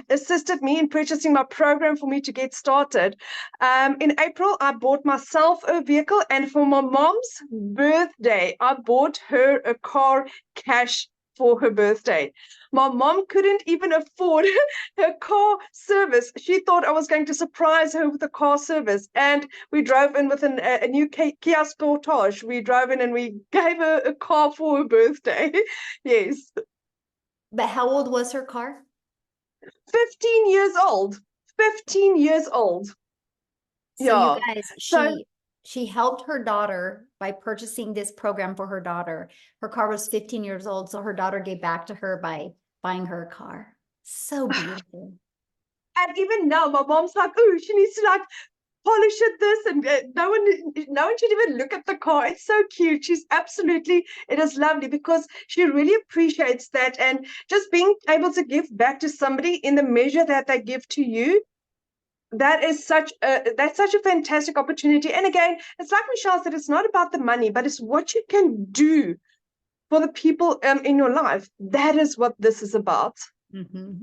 [SPEAKER 5] assisted me in purchasing my program for me to get started. In April, I bought myself a vehicle, and for my mom's birthday, I bought her a car cash for her birthday. My mom couldn't even afford her car service. She thought I was going to surprise her with a car service. And we drove in with a new Kia Sportage. We drove in and we gave her a car for her birthday. Yes.
[SPEAKER 1] But how old was her car?
[SPEAKER 5] 15 years old. 15 years old.
[SPEAKER 1] So
[SPEAKER 5] Yeah.
[SPEAKER 1] you guys,
[SPEAKER 5] So
[SPEAKER 1] she helped her daughter by purchasing this program for her daughter. Her car was 15 years old, so her daughter gave back to her by buying her a car. So beautiful.
[SPEAKER 5] and even now, my mom's like, oh, she needs to like polish it this, and no one should even look at the car. It's so cute. It is lovely, because she really appreciates that, and just being able to give back to somebody in the measure that they give to you. That's such a fantastic opportunity. And again, it's like Michelle said, it's not about the money, but it's what you can do for the people in your life. That is what this is about.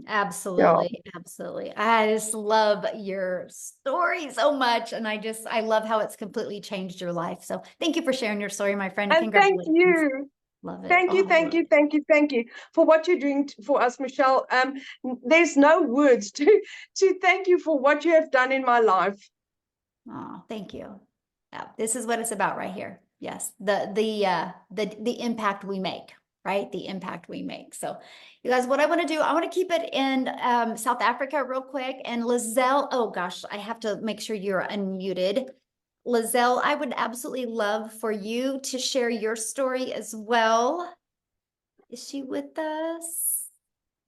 [SPEAKER 1] Absolutely. Absolutely. I just love your story so much. And I love how it's completely changed your life. So thank you for sharing your story, my friend.
[SPEAKER 5] And
[SPEAKER 1] Congratulations.
[SPEAKER 5] thank you.
[SPEAKER 1] Love it.
[SPEAKER 5] Thank you, thank you, thank you, thank you for what you're doing for us, Michelle. There's no words to thank you for what you have done in my life.
[SPEAKER 1] Oh, thank you. Yeah, this is what it's about right here. Yes, the impact we make, right? The impact we make. So, you guys, what I want to do, I want to keep it in South Africa real quick. And Lizelle, oh gosh, I have to make sure you're unmuted. Lizelle, I would absolutely love for you to share your story as well. Is she with us?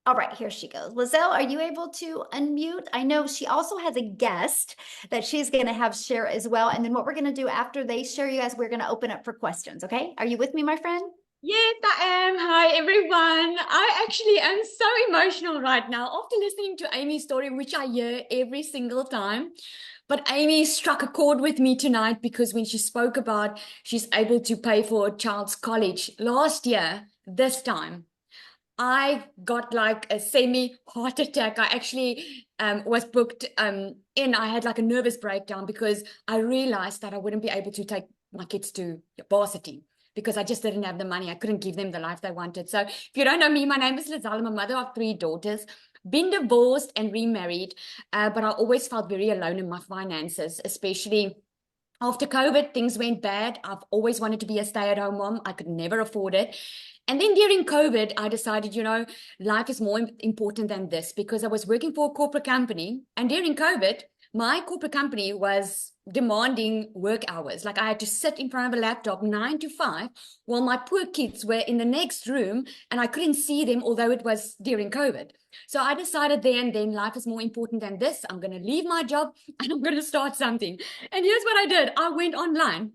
[SPEAKER 1] All right, here she goes. Lizelle, are you able to unmute? I know she also has a guest that she's going to have share as well. And then what we're going to do after they share, you guys, we're going to open up for questions. Okay. Are you with me, my friend?
[SPEAKER 6] Yes, I am. Hi, everyone. I actually am so emotional right now after listening to Amy's story, which I hear every single time. But Amy struck a chord with me tonight because when she spoke about she's able to pay for a child's college last year, this time, I got like a semi heart attack. I actually was booked in. I had like a nervous breakdown because I realized that I wouldn't be able to take my kids to varsity because I just didn't have the money. I couldn't give them the life they wanted. So if you don't know me, my name is Lizelle. I'm a mother of 3 daughters, been divorced and remarried, but I always felt very alone in my finances, especially after COVID, things went bad. I've always wanted to be a stay-at-home mom. I could never afford it. And then during COVID, I decided, life is more important than this because I was working for a corporate company. And during COVID, my corporate company was demanding work hours. Like I had to sit in front of a laptop 9 to 5 while my poor kids were in the next room and I couldn't see them, although it was during COVID. So I decided then life is more important than this. I'm going to leave my job and I'm going to start something. And here's what I did. I went online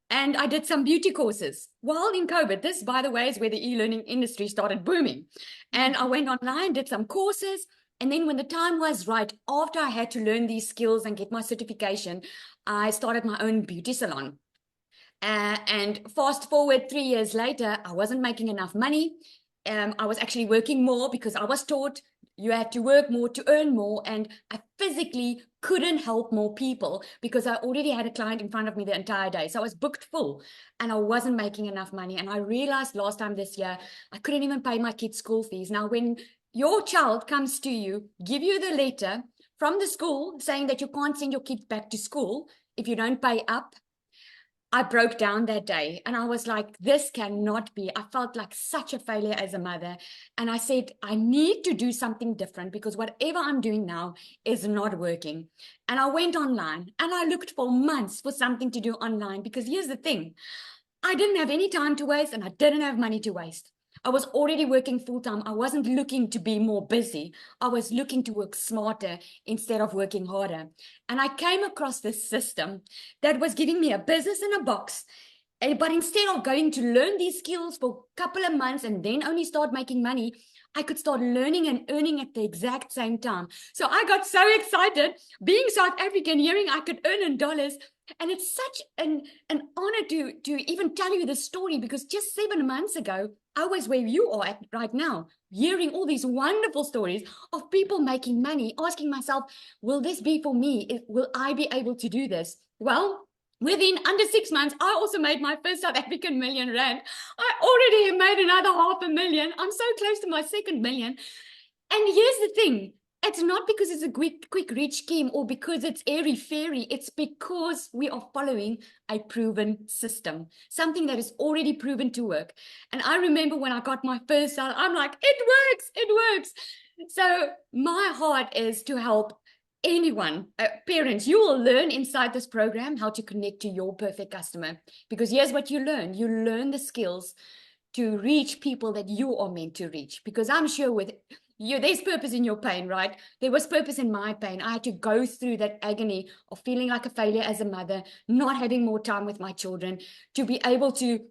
[SPEAKER 6] and I did some beauty courses while in COVID. This, by the way, is where the e-learning industry started booming. And I went online, did some courses. And then when the time was right, after I had to learn these skills and get my certification, I started my own beauty salon. And fast forward 3 years later, I wasn't making enough money. I was actually working more because I was taught you had to work more to earn more. And I physically couldn't help more people because I already had a client in front of me the entire day. So I was booked full and I wasn't making enough money. And I realized last time this year, I couldn't even pay my kids' school fees. Now, when your child comes to you, give you the letter from the school saying that you can't send your kids back to school if you don't pay up, I broke down that day and I was like, this cannot be. I felt like such a failure as a mother. And I said, I need to do something different because whatever I'm doing now is not working. And I went online and I looked for months for something to do online because here's the thing. I didn't have any time to waste and I didn't have money to waste. I was already working full time. I wasn't looking to be more busy. I was looking to work smarter instead of working harder. And I came across this system that was giving me a business in a box. But instead of going to learn these skills for a couple of months and then only start making money, I could start learning and earning at the exact same time. So I got so excited being South African, hearing I could earn in dollars. And it's such an honor to even tell you this story because just 7 months ago, I was where you are at right now, hearing all these wonderful stories of people making money, asking myself, will this be for me? Will I be able to do this? Well, within under 6 months, I also made my first South African million rand. I already have made another 500,000. I'm so close to my second million. And here's the thing. It's not because it's a quick rich scheme or because it's airy fairy. It's because we are following a proven system, something that is already proven to work. And I remember when I got my first sale, I'm like, it works. So my heart is to help anyone, parents. You will learn inside this program how to connect to your perfect customer. Because here's what you learn the skills to reach people that you are meant to reach. Because I'm sure with you, there's purpose in your pain, right? There was purpose in my pain. I had to go through that agony of feeling like a failure as a mother, not having more time with my children, to be able to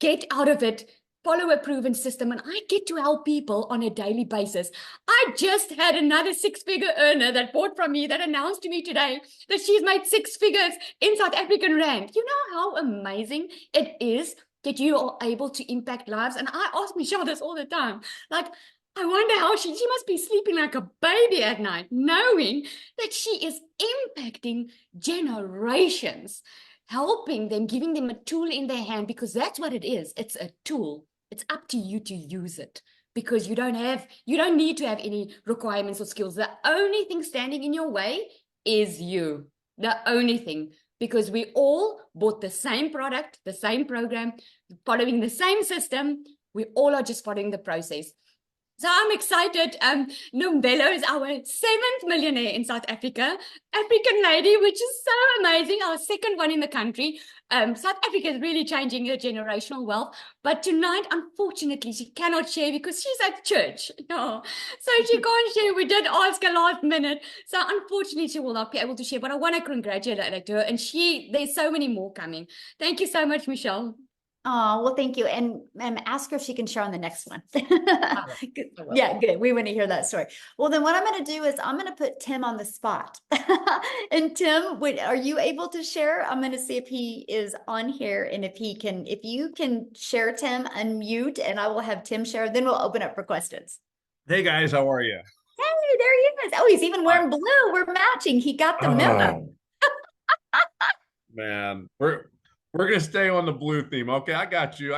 [SPEAKER 6] get out of it, follow a proven system, and I get to help people on a daily basis. I just had another 6-figure earner that bought from me that announced to me today that she's made 6 figures in South African rand. You know how amazing it is that you are able to impact lives? And I ask Michelle this all the time. Like, I wonder how she must be sleeping like a baby at night, knowing that she is impacting generations, helping them, giving them a tool in their hand, because that's what it is. It's a tool. It's up to you to use it because you don't need to have any requirements or skills. The only thing standing in your way is you. The only thing, because we all bought the same product, the same program, following the same system. We all are just following the process. So I'm excited. Nombelo is our 7th millionaire in South Africa, African lady, which is so amazing. Our second one in the country. South Africa is really changing her generational wealth. But tonight, unfortunately, she cannot share because she's at church. No. So she can't share. We did ask her last minute. So unfortunately, she will not be able to share. But I want to congratulate her. And there's so many more coming. Thank you so much, Michelle.
[SPEAKER 1] Oh, well, thank you. And ask her if she can share on the next one. Good.
[SPEAKER 3] will.
[SPEAKER 1] Yeah, good. We want to hear that story. Well, then what I'm going to do is I'm going to put Tim on the spot. And Tim, are you able to share? I'm going to see if he is on here and if you can share, Tim, unmute, and I will have Tim share. Then we'll open up for questions.
[SPEAKER 7] Hey guys, how are you?
[SPEAKER 1] Hey, there he is. Oh, he's even wearing blue. We're matching. He got the memo.
[SPEAKER 7] Man, we're gonna stay on the blue theme. Okay, I got you.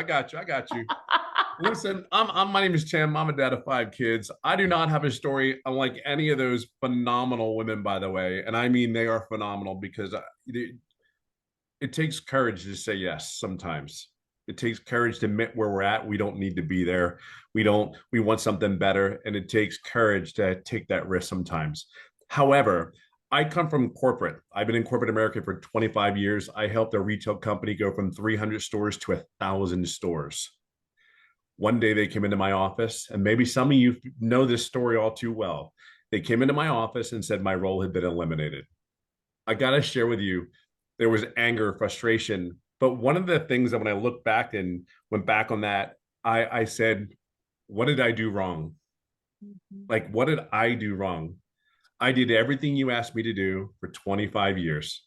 [SPEAKER 7] Listen, my name is Tim. I'm a dad of 5 kids. I do not have a story unlike any of those phenomenal women, by the way, and I mean they are phenomenal because it takes courage to say yes sometimes. It takes courage to admit where we're at. We don't need to be there. We want something better. And it takes courage to take that risk sometimes. However, I come from corporate. I've been in corporate America for 25 years. I helped a retail company go from 300 stores to 1,000 stores. One day they came into my office, and maybe some of you know this story all too well. They came into my office and said my role had been eliminated. I got to share with you, there was anger, frustration. But one of the things that when I look back and went back on that, I said, what did I do wrong? Like, what did I do wrong? I did everything you asked me to do for 25 years.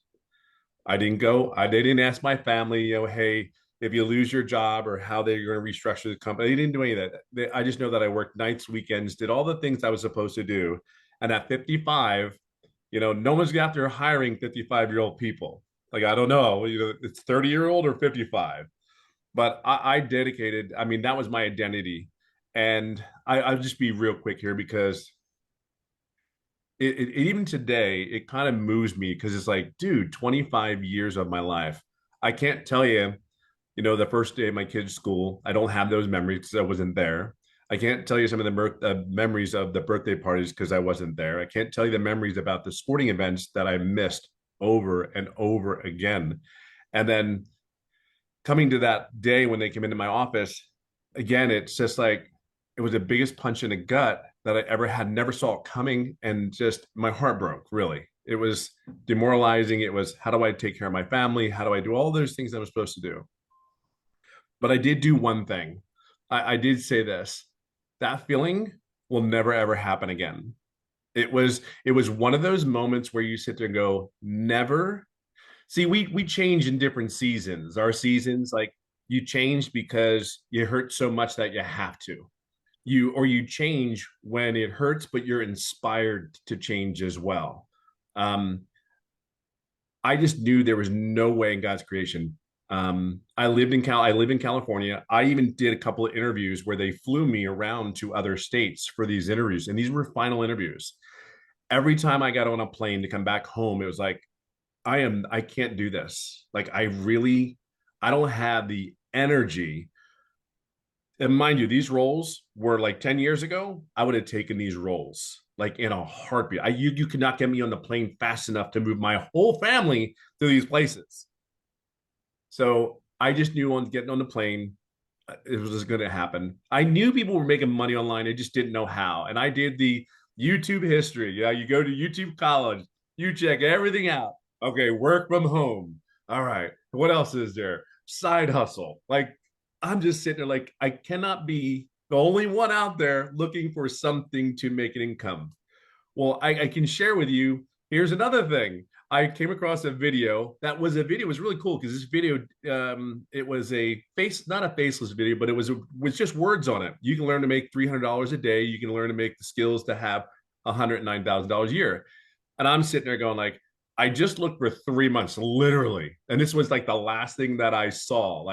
[SPEAKER 7] I didn't ask my family, hey, if you lose your job or how they're going to restructure the company. They didn't do any of that. I just know that I worked nights, weekends, did all the things I was supposed to do. And at 55, no one's after hiring 55-year-old people. Like, I don't know, it's 30-year-old or 55. But I dedicated, I mean, that was my identity. And I'll just be real quick here because even today, it kind of moves me because it's like, dude, 25 years of my life. I can't tell you, the first day of my kid's school, I don't have those memories because I wasn't there. I can't tell you some of the memories of the birthday parties because I wasn't there. I can't tell you the memories about the sporting events that I missed over and over again. And then coming to that day when they came into my office, again, it's just like it was the biggest punch in the gut that I ever had, never saw it coming. And just my heart broke, really. It was demoralizing. It was, how do I take care of my family? How do I do all those things I was supposed to do? But I did do one thing. I did say this, that feeling will never, ever happen again. It was one of those moments where you sit there and go, never. See, we change in different seasons. Our seasons, like you change because you hurt so much that you have to. You change when it hurts, but you're inspired to change as well. I just knew there was no way in God's creation. I live in California. I even did a couple of interviews where they flew me around to other states for these interviews, and these were final interviews. Every time I got on a plane to come back home, it was like, I can't do this. Like, I don't have the energy. And mind you, these roles were like 10 years ago, I would have taken these roles like in a heartbeat. You could not get me on the plane fast enough to move my whole family to these places. So I just knew on getting on the plane, it was just going to happen. I knew people were making money online. I just didn't know how. And I did the YouTube history. Yeah, you go to YouTube College, you check everything out. Okay, work from home. All right. What else is there? Side hustle. Like, I'm just sitting there like, I cannot be the only one out there looking for something to make an income. Well, I can share with you. Here's another thing. I came across a video. It was really cool because this video, it was not a faceless video, but it was just words on it. You can learn to make $300 a day. You can learn to make the skills to have $109,000 a year. And I'm sitting there going like, I just looked for 3 months, literally. And this was like the last thing that I saw.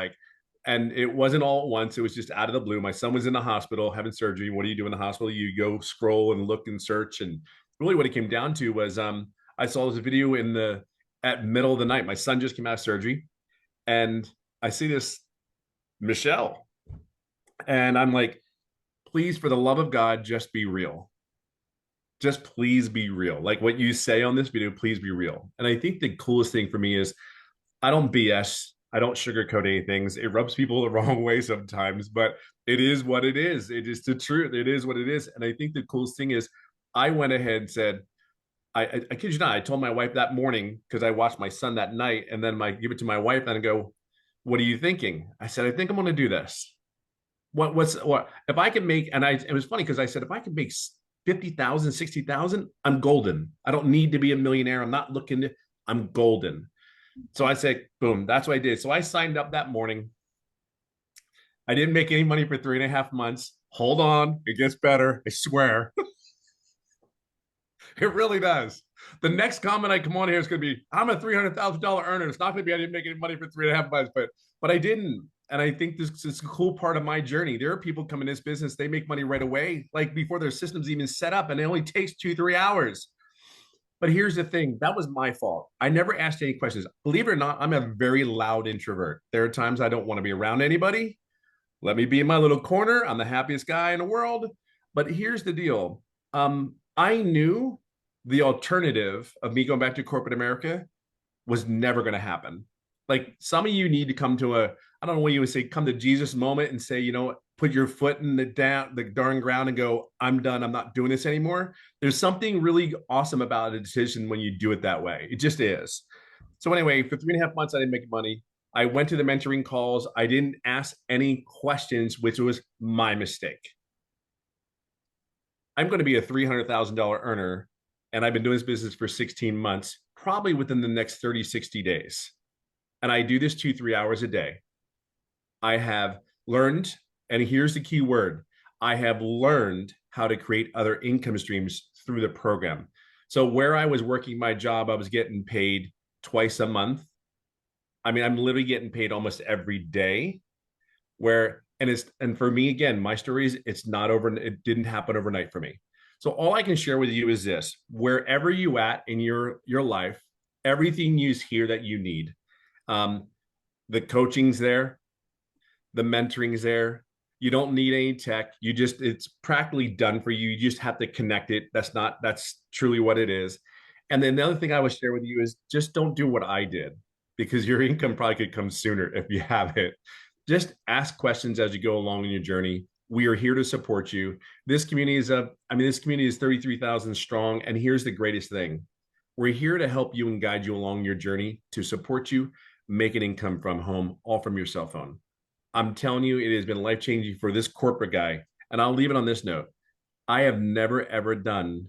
[SPEAKER 7] And it wasn't all at once. It was just out of the blue. My son was in the hospital having surgery. What do you do in the hospital? You go scroll and look and search. And really what it came down to was I saw this video at middle of the night. My son just came out of surgery. And I see this Michelle. And I'm like, please, for the love of God, just be real. Just please be real. Like what you say on this video, please be real. And I think the coolest thing for me is I don't BS. I don't sugarcoat anything. It rubs people the wrong way sometimes, but it is what it is. It is the truth. It is what it is. And I think the coolest thing is I went ahead and said, I kid you not, I told my wife that morning because I watched my son that night, and then give it to my wife and I go, what are you thinking? I said, I think I'm going to do this. What if I can make, and it was funny because I said, if I can make 50,000, 60,000, I'm golden. I don't need to be a millionaire. I'm not looking to, I'm golden. So I said, boom, that's what I did. So I signed up that morning. I didn't make any money for 3.5 months. Hold on, it gets better. I swear. It really does. The next comment I come on here is going to be, I'm a $300,000 earner. It's not going to be, I didn't make any money for 3.5 months, but I didn't. And I think this is a cool part of my journey. There are people come in this business, they make money right away, like before their system's even set up, and it only takes 2-3 hours. But here's the thing, that was my fault. I never asked any questions. Believe it or not, I'm a very loud introvert. There are times I don't want to be around anybody. Let me be in my little corner. I'm the happiest guy in the world. But here's the deal. I knew the alternative of me going back to corporate America was never going to happen. Like some of you need to come to I don't know what you would say, come to Jesus moment and say, put your foot in the darn ground and go, I'm done. I'm not doing this anymore. There's something really awesome about a decision when you do it that way. It just is. So anyway, for 3.5 months, I didn't make money. I went to the mentoring calls. I didn't ask any questions, which was my mistake. I'm going to be a $300,000 earner, and I've been doing this business for 16 months, probably within the next 30, 60 days. And I do this 2-3 hours a day. I have learned, and here's the key word, I have learned how to create other income streams through the program. So where I was working my job, I was getting paid twice a month. I mean, I'm literally getting paid almost every day. And for me, again, my story is it's not over. It didn't happen overnight for me. So all I can share with you is this: wherever you at in your life, everything you hear that you need, the coaching's there, the mentoring's there. You don't need any tech. It's practically done for you. You just have to connect it. That's truly what it is. And then the other thing I would share with you is just don't do what I did, because your income probably could come sooner if you have it. Just ask questions as you go along in your journey. We are here to support you. This community is 33,000 strong. And here's the greatest thing. We're here to help you and guide you along your journey, to support you, make an income from home, all from your cell phone. I'm telling you, it has been life-changing for this corporate guy. And I'll leave it on this note. I have never, ever done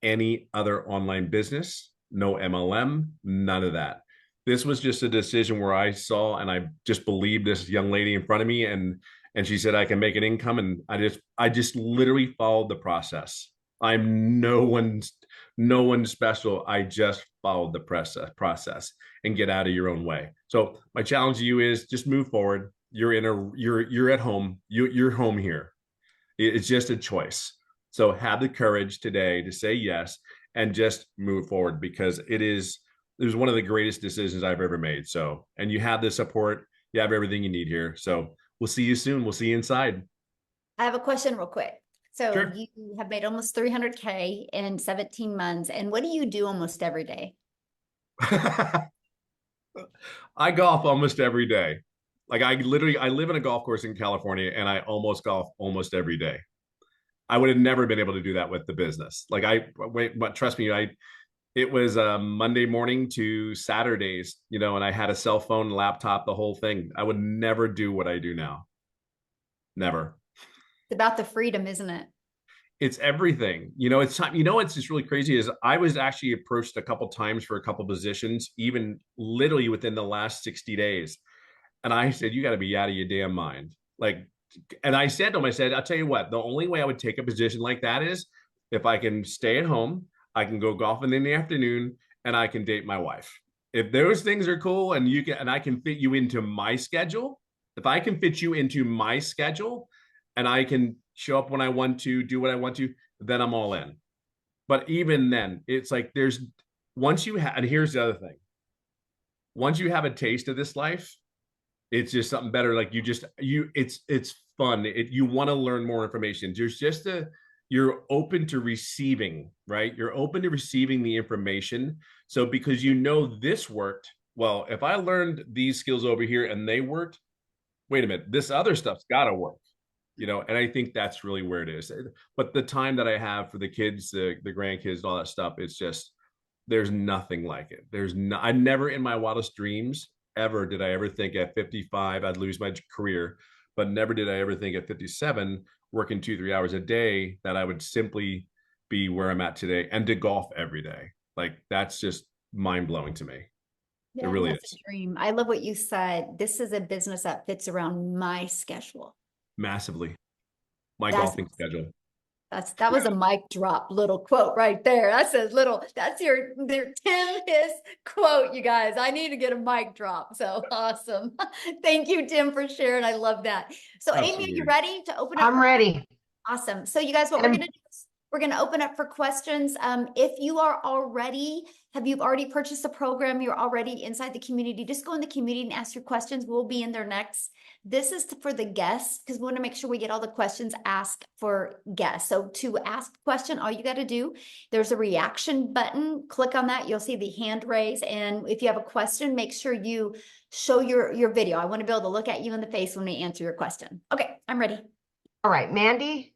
[SPEAKER 7] any other online business, no MLM, none of that. This was just a decision where I saw and I just believed this young lady in front of me, and she said I can make an income, and I just literally followed the process. I'm no one special. I just followed the process and get out of your own way. So my challenge to you is just move forward. You're at home. You're home here. It's just a choice. So have the courage today to say yes and just move forward, because it was one of the greatest decisions I've ever made. So, and you have the support, you have everything you need here. So we'll see you soon. We'll see you inside.
[SPEAKER 1] I have a question real quick. So
[SPEAKER 7] Sure.
[SPEAKER 1] you have made almost 300K in 17 months. And what do you do almost every day?
[SPEAKER 7] I golf almost every day. Like I live in a golf course in California, and I almost golf almost every day. I would have never been able to do that with the business. But trust me, it was Monday morning to Saturdays, and I had a cell phone, laptop, the whole thing. I would never do what I do now. Never.
[SPEAKER 1] It's about the freedom, isn't it?
[SPEAKER 7] It's everything. It's time. It's just really crazy is I was actually approached a couple times for a couple positions, even literally within the last 60 days. And I said, you got to be out of your damn mind. And I said to him, I'll tell you what, the only way I would take a position like that is if I can stay at home, I can go golfing in the afternoon, and I can date my wife. If those things are cool and I can fit you into my schedule, if I can fit you into my schedule and I can show up when I want to, do what I want to, then I'm all in. But even then, it's like and here's the other thing. Once you have a taste of this life, it's just something better. Like it's fun. You want to learn more information. You're open to receiving, right? You're open to receiving the information. So because this worked, well, if I learned these skills over here and they worked, wait a minute, this other stuff's got to work, and I think that's really where it is. But the time that I have for the kids, the grandkids, all that stuff, it's just, there's nothing like it. I never in my wildest dreams ever did I ever think at 55 I'd lose my career, but never did I ever think at 57, working 2, 3 hours a day, that I would simply be where I'm at today and to golf every day. Like that's just mind blowing to me. It
[SPEAKER 1] Yeah,
[SPEAKER 7] really
[SPEAKER 1] that's
[SPEAKER 7] is.
[SPEAKER 1] a dream. I love what you said. This is a business that fits around my schedule.
[SPEAKER 7] Massively. My
[SPEAKER 1] That's
[SPEAKER 7] golfing schedule.
[SPEAKER 1] that was a mic drop little quote right there. That's a little, that's your Tim his quote, you guys. I need to get a mic drop. So awesome. Thank you, Tim, for sharing. I love that. So Amy, are you
[SPEAKER 7] Absolutely.
[SPEAKER 1] ready to open up?
[SPEAKER 2] I'm ready.
[SPEAKER 1] Awesome. So you guys, what we're
[SPEAKER 2] And
[SPEAKER 1] gonna do is we're gonna open up for questions. If you are already, have you already purchased a program, you're already inside the community, just go in the community and ask your questions. We'll be in there next. This is for the guests because we want to make sure we get all the questions asked for guests. So to ask a question, all you got to do, there's a reaction button. Click on that. You'll see the hand raise. And if you have a question, make sure you show your video. I want to be able to look at you in the face when we answer your question. Okay, I'm ready.
[SPEAKER 2] all right, Mandy.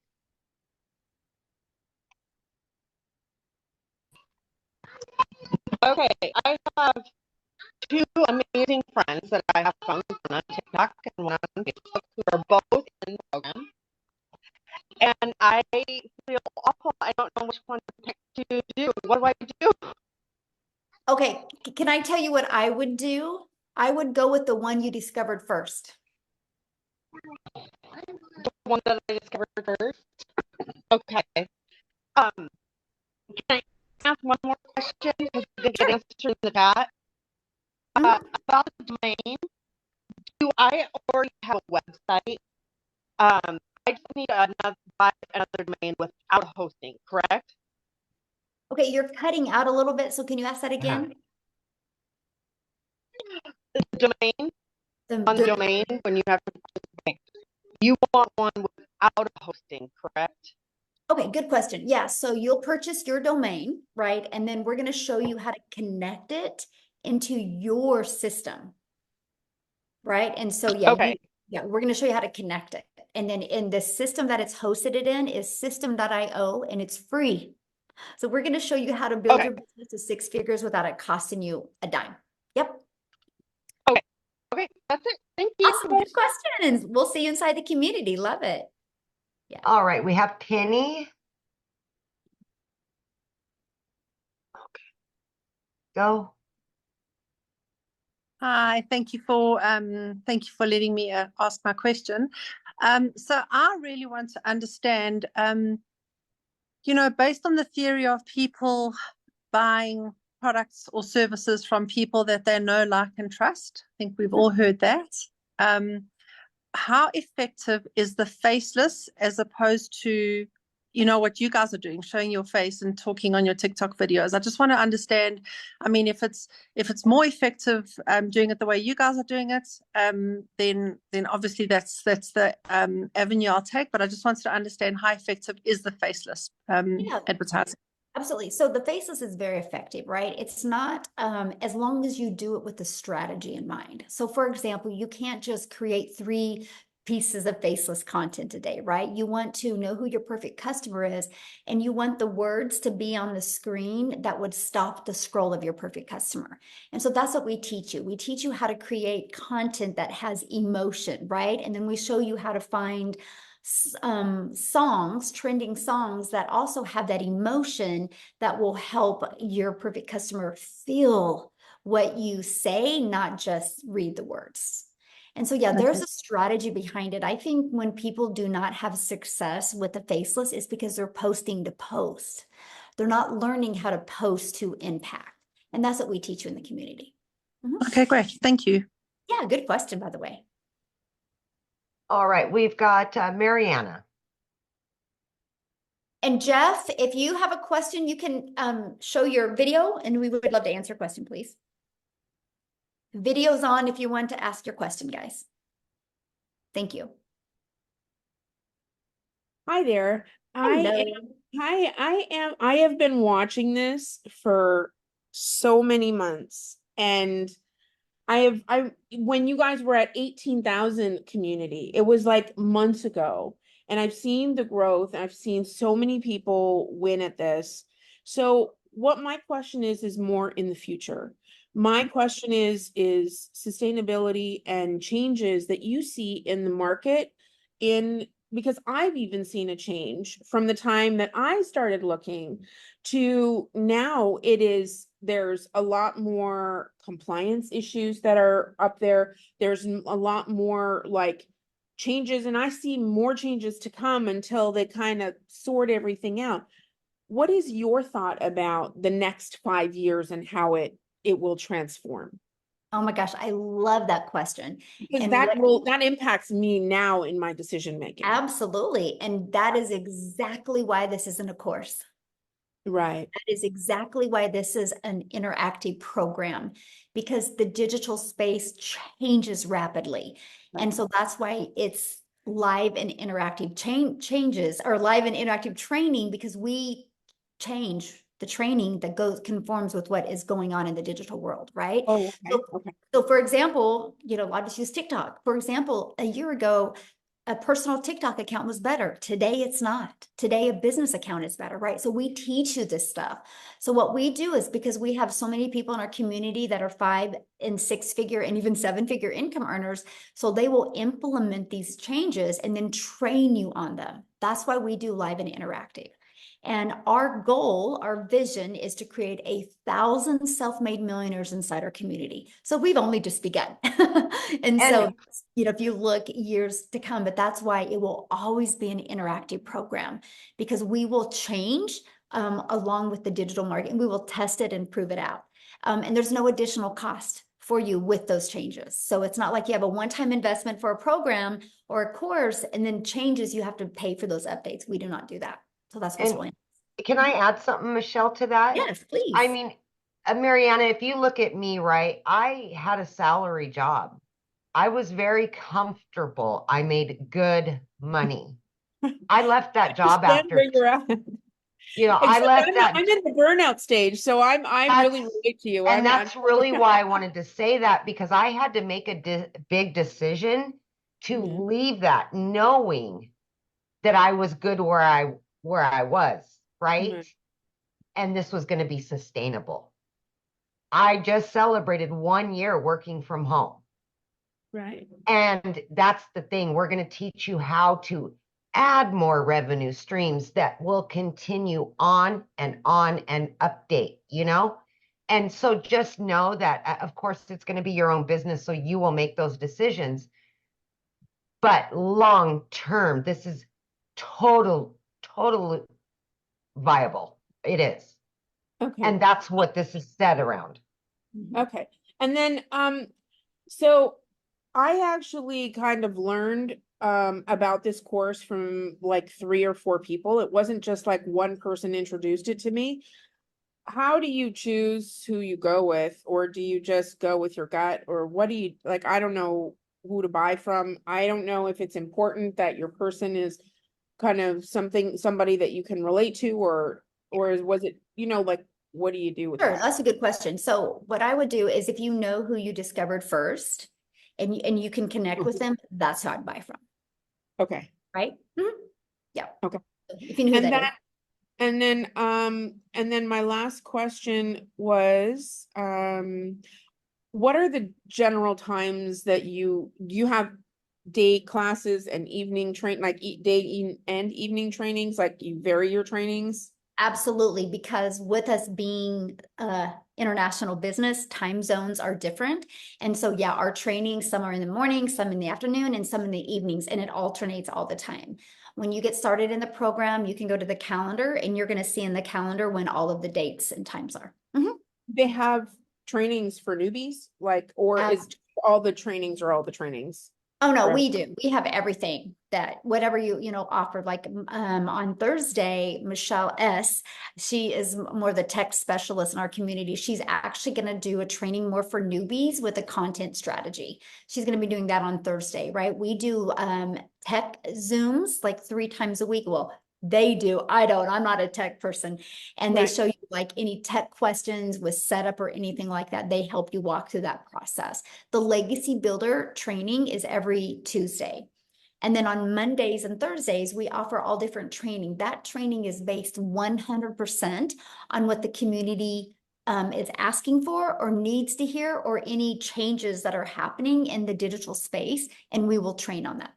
[SPEAKER 8] Okay, I have two amazing friends that I have found on TikTok and one on Facebook who are both in the program. And I feel awful. I don't know which one to pick to do. What do I do?
[SPEAKER 1] Okay, can I tell you what I would do? I would go with the one you discovered first.
[SPEAKER 8] The one that I discovered first. Okay. Can I ask one more question? Because I didn't get an answer in the chat. About the domain. Do I already have a website? I just need buy another domain without hosting, correct?
[SPEAKER 1] Okay, you're cutting out a little bit, so can you ask that again?
[SPEAKER 8] The domain,
[SPEAKER 1] The,
[SPEAKER 8] on the domain, when you have you want one without a hosting, correct?
[SPEAKER 1] Okay, good question. Yeah, so you'll purchase your domain, right? And then we're going to show you how to connect it into your system, right? And so, yeah,
[SPEAKER 8] Okay.
[SPEAKER 1] we're going to show you how to connect it. And then in the system that it's hosted it in is system.io, and it's free. So we're going to show you how to build your business to 6 figures without it costing you a dime. Yep.
[SPEAKER 8] Okay, that's it. Thank you.
[SPEAKER 1] Awesome. Good questions. We'll see you inside the community. Love it. Yeah.
[SPEAKER 2] All right, we have Penny. Okay. Go.
[SPEAKER 9] Hi, thank you for letting me ask my question. So I really want to understand, based on the theory of people buying products or services from people that they know, like, and trust. I think we've all heard that. How effective is the faceless as opposed to, what you guys are doing, showing your face and talking on your TikTok videos? I just want to understand. I mean, if it's more effective doing it the way you guys are doing it, then obviously that's the avenue I'll take. But I just wanted to understand how effective is the faceless advertising.
[SPEAKER 1] Absolutely. So the faceless is very effective, right? It's not as long as you do it with the strategy in mind. So for example, you can't just create 3 pieces of faceless content a day, right? You want to know who your perfect customer is, and you want the words to be on the screen that would stop the scroll of your perfect customer. And so that's what we teach you. We teach you how to create content that has emotion, right? And then we show you how to find songs, trending songs that also have that emotion that will help your perfect customer feel what you say, not just read the words. And so, yeah, there's a strategy behind it. I think when people do not have success with the faceless, it's because they're posting to post. They're not learning how to post to impact. And that's what we teach you in the community.
[SPEAKER 9] Okay, great. Thank you.
[SPEAKER 1] Yeah, good question, by the way.
[SPEAKER 2] All right, we've got Mariana.
[SPEAKER 1] And Jeff, if you have a question, you can show your video and we would love to answer your question, please. Video's on if you want to ask your question, guys. Thank you.
[SPEAKER 10] Hi there.
[SPEAKER 1] Hello.
[SPEAKER 10] I have been watching this for so many months, and when you guys were at 18,000 community, it was like months ago, and I've seen the growth, and I've seen so many people win at this. So what my question is more in the future. My question is sustainability and changes that you see in the market because I've even seen a change from the time that I started looking to now. There's a lot more compliance issues that are up there. There's a lot more like changes, and I see more changes to come until they kind of sort everything out. What is your thought about the next 5 years and how it will transform?
[SPEAKER 1] Oh my gosh, I love that question.
[SPEAKER 10] Because
[SPEAKER 1] And
[SPEAKER 10] that impacts me now in my decision making.
[SPEAKER 1] absolutely. And that is exactly why this isn't a course.
[SPEAKER 10] Right.
[SPEAKER 1] That is exactly why this is an interactive program, because the digital space changes rapidly.
[SPEAKER 10] Right.
[SPEAKER 1] And so that's why it's live and interactive changes, or live and interactive training, because we change the training that conforms with what is going on in the digital world, right?
[SPEAKER 10] Oh, okay. Okay.
[SPEAKER 1] So for example, a lot of us use TikTok. For example, a year ago, a personal TikTok account was better. Today, it's not. Today, a business account is better, right? So we teach you this stuff. So what we do is, because we have so many people in our community that are 5 and 6 figure and even 7 figure income earners, so they will implement these changes and then train you on them. That's why we do live and interactive. And our goal, our vision, is to create 1,000 self-made millionaires inside our community. So we've only just begun. And so, if you look years to come, but that's why it will always be an interactive program, because we will change along with the digital market, and we will test it and prove it out. And there's no additional cost for you with those changes. So it's not like you have a one-time investment for a program or a course and then changes, you have to pay for those updates. We do not do that. So that's what's really.
[SPEAKER 2] Can I add something, Michelle, to that?
[SPEAKER 1] Yes, please.
[SPEAKER 2] I mean, Mariana, if you look at me, right, I had a salary job. I was very comfortable. I made good money. I left that job after,
[SPEAKER 10] where you're at.
[SPEAKER 2] I left that.
[SPEAKER 10] I'm in the burnout stage, so I'm really relate to you.
[SPEAKER 2] And that's really why I wanted to say that, because I had to make a big decision to leave that, knowing that I was good where I was, right? And this was going to be sustainable. I just celebrated 1 year working from home.
[SPEAKER 10] Right.
[SPEAKER 2] And that's the thing. We're going to teach you how to add more revenue streams that will continue on and update, And so just know that, of course, it's going to be your own business, so you will make those decisions. But long term, this is totally viable. It is.
[SPEAKER 10] Okay.
[SPEAKER 2] And that's what this is set around.
[SPEAKER 10] Okay. And then, so I actually kind of learned about this course from like 3 or 4 people. It wasn't just like one person introduced it to me. How do you choose who you go with, or do you just go with your gut, or what do you like? I don't know who to buy from. I don't know if it's important that your person is kind of somebody that you can relate to, or was it, like, what do you do with
[SPEAKER 1] Sure,
[SPEAKER 10] that?
[SPEAKER 1] that's a good question. So what I would do is, if you know who you discovered first and you can connect with them, that's who I'd buy from.
[SPEAKER 10] Okay.
[SPEAKER 1] Right? Yeah.
[SPEAKER 10] Okay.
[SPEAKER 1] If you knew who that is.
[SPEAKER 10] And then my last question was, what are the general times that you have day classes and evening and evening trainings, like you vary your trainings?
[SPEAKER 1] Absolutely, because with us being international business, time zones are different. And so, yeah, our training, some are in the morning, some in the afternoon, and some in the evenings, and it alternates all the time. When you get started in the program, you can go to the calendar, and you're going to see in the calendar when all of the dates and times are.
[SPEAKER 10] They have trainings for newbies, or is all the trainings or all the trainings?
[SPEAKER 1] Oh no, we do. We have everything that whatever you offer. Like on Thursday, Michelle S., she is more the tech specialist in our community. She's actually going to do a training more for newbies with a content strategy. She's going to be doing that on Thursday, right? We do tech Zooms like 3 times a week. Well, they do. I don't. I'm not a tech person. And they show you like any tech questions with setup or anything like that. They help you walk through that process. The Legacy Builder training is every Tuesday. And then on Mondays and Thursdays, we offer all different training. That training is based 100% on what the community is asking for or needs to hear, or any changes that are happening in the digital space, and we will train on that.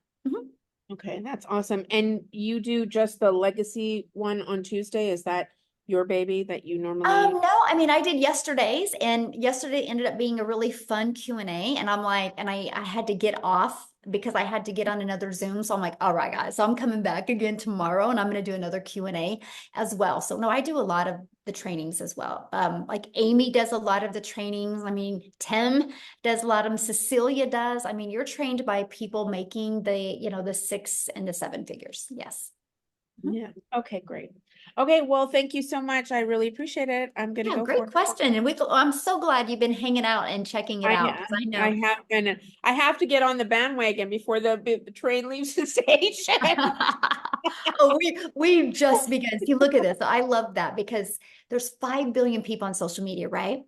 [SPEAKER 10] Okay, that's awesome. And you do just the legacy one on Tuesday? Is that your baby that you normally?
[SPEAKER 1] No, I mean, I did yesterday's, and yesterday ended up being a really fun Q&A. And I'm like, and I had to get off because I had to get on another Zoom. So I'm like, all right, guys, so I'm coming back again tomorrow, and I'm going to do another Q&A as well. So no, I do a lot of the trainings as well. Like Amy does a lot of the trainings. I mean, Tim does a lot of them. Cecilia does. I mean, you're trained by people making the 6 and the 7 figures. Yes.
[SPEAKER 10] Yeah. Okay, great. Okay, well, thank you so much. I really appreciate it. I'm gonna
[SPEAKER 1] Yeah,
[SPEAKER 10] go
[SPEAKER 1] great
[SPEAKER 10] for
[SPEAKER 1] question. And I'm so glad you've been hanging out and checking it out, because I know.
[SPEAKER 10] I have been. I have to get on the bandwagon before the train leaves the station.
[SPEAKER 1] Oh, we just begun. See, look at this. I love that, because there's 5 billion people on social media, right?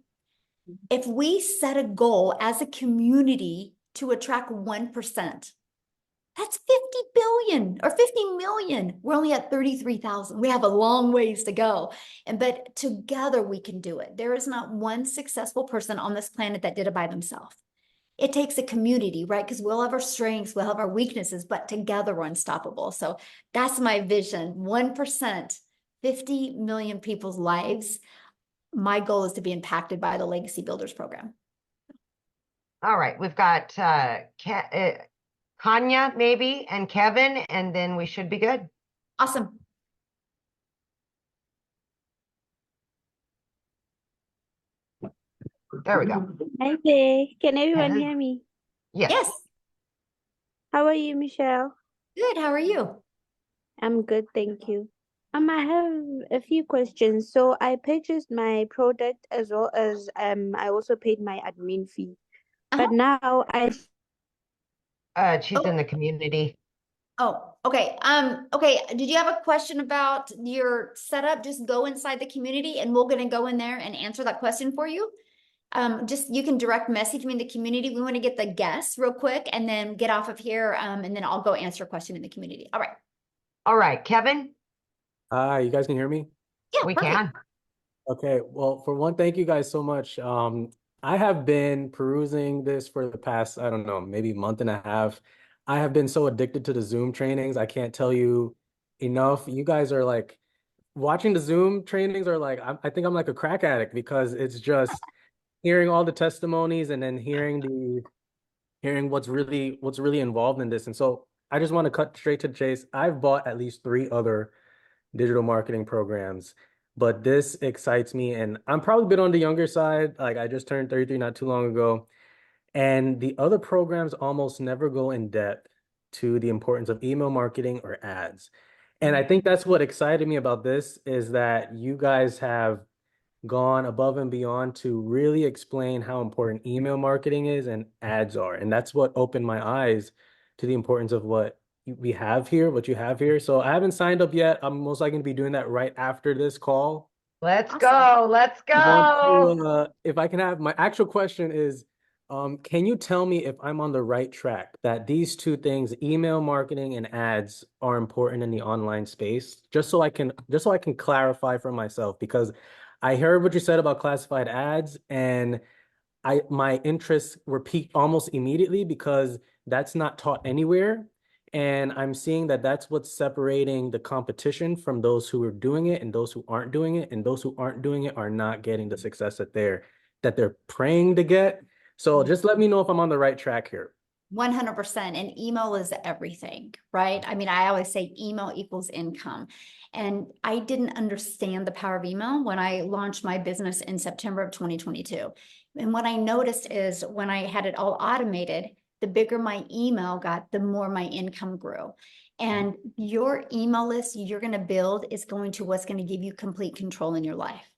[SPEAKER 1] If we set a goal as a community to attract 1%, that's 50 billion or 50 million. We're only at 33,000. We have a long ways to go. But together we can do it. There is not one successful person on this planet that did it by themselves. It takes a community, right? Because we'll have our strengths, we'll have our weaknesses, but together we're unstoppable. So that's my vision. 1%, 50 million people's lives. My goal is to be impacted by the Legacy Builders program.
[SPEAKER 2] All right, we've got Kanya maybe and Kevin, and then we should be good.
[SPEAKER 1] Awesome.
[SPEAKER 2] There we go.
[SPEAKER 11] Hi there. Can everyone
[SPEAKER 2] Hello.
[SPEAKER 11] hear me?
[SPEAKER 2] Yes.
[SPEAKER 1] Yes.
[SPEAKER 11] How are you, Michelle?
[SPEAKER 1] Good. How are you?
[SPEAKER 11] I'm good, thank you. I have a few questions. So I purchased my product as well as I also paid my admin fee. But now
[SPEAKER 2] She's in the community.
[SPEAKER 1] Oh, okay. Okay. Did you have a question about your setup? Just go inside the community and we're gonna go in there and answer that question for you. Just you can direct message me in the community. We want to get the guests real quick and then get off of here. And then I'll go answer a question in the community. All right.
[SPEAKER 2] All right, Kevin.
[SPEAKER 12] Hi, you guys can hear me?
[SPEAKER 1] Yeah,
[SPEAKER 2] We
[SPEAKER 1] perfect.
[SPEAKER 2] can.
[SPEAKER 12] Okay, well, for one, thank you guys so much. I have been perusing this for the past, I don't know, maybe month and a half. I have been so addicted to the Zoom trainings. I can't tell you enough. You guys are like, watching the Zoom trainings are like, I think I'm like a crack addict, because it's just hearing all the testimonies and then hearing what's really involved in this. And so I just want to cut straight to the chase. I've bought at least 3 other digital marketing programs, but this excites me, and I'm probably a bit on the younger side. Like, I just turned 33 not too long ago, and the other programs almost never go in depth to the importance of email marketing or ads. And I think that's what excited me about this, is that you guys have gone above and beyond to really explain how important email marketing is and ads are. And that's what opened my eyes to the importance of what you have here. So I haven't signed up yet. I'm most likely going to be doing that right after this call.
[SPEAKER 2] Let's go. Let's
[SPEAKER 12] I want
[SPEAKER 2] go.
[SPEAKER 12] to, if I can have, my actual question is, can you tell me if I'm on the right track, that these 2 things, email marketing and ads, are important in the online space? Just so I can clarify for myself, because I heard what you said about classified ads, and my interests were piqued almost immediately, because that's not taught anywhere. And I'm seeing that that's what's separating the competition from those who are doing it and those who aren't doing it. And those who aren't doing it are not getting the success that they're praying to get. So just let me know if I'm on the right track here.
[SPEAKER 1] 100%. And email is everything, right? I mean, I always say email equals income. And I didn't understand the power of email when I launched my business in September of 2022. And what I noticed is when I had it all automated, the bigger my email got, the more my income grew. And your email list you're going to build is going to what's going to give you complete control in your life.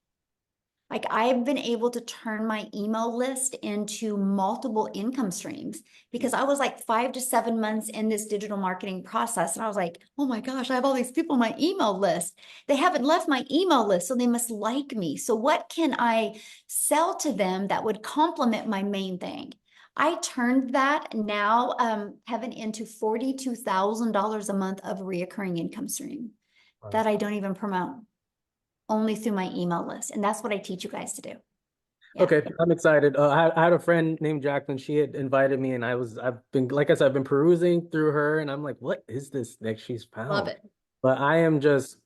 [SPEAKER 1] Like, I've been able to turn my email list into multiple income streams, because I was like 5 to 7 months in this digital marketing process. And I was like, oh my gosh, I have all these people on my email list. They haven't left my email list, so they must like me. So what can I sell to them that would complement my main thing? I turned that now, Kevin, into $42,000 a month of reoccurring income stream that I don't even promote, only through my email list. And that's what I teach you guys to do. Yeah.
[SPEAKER 12] Okay, I'm excited. I had a friend named Jacqueline. She had invited me, and I've been, like I said, I've been perusing through her, and I'm like, what is this that she's found?
[SPEAKER 1] Love it.
[SPEAKER 12] But I am just,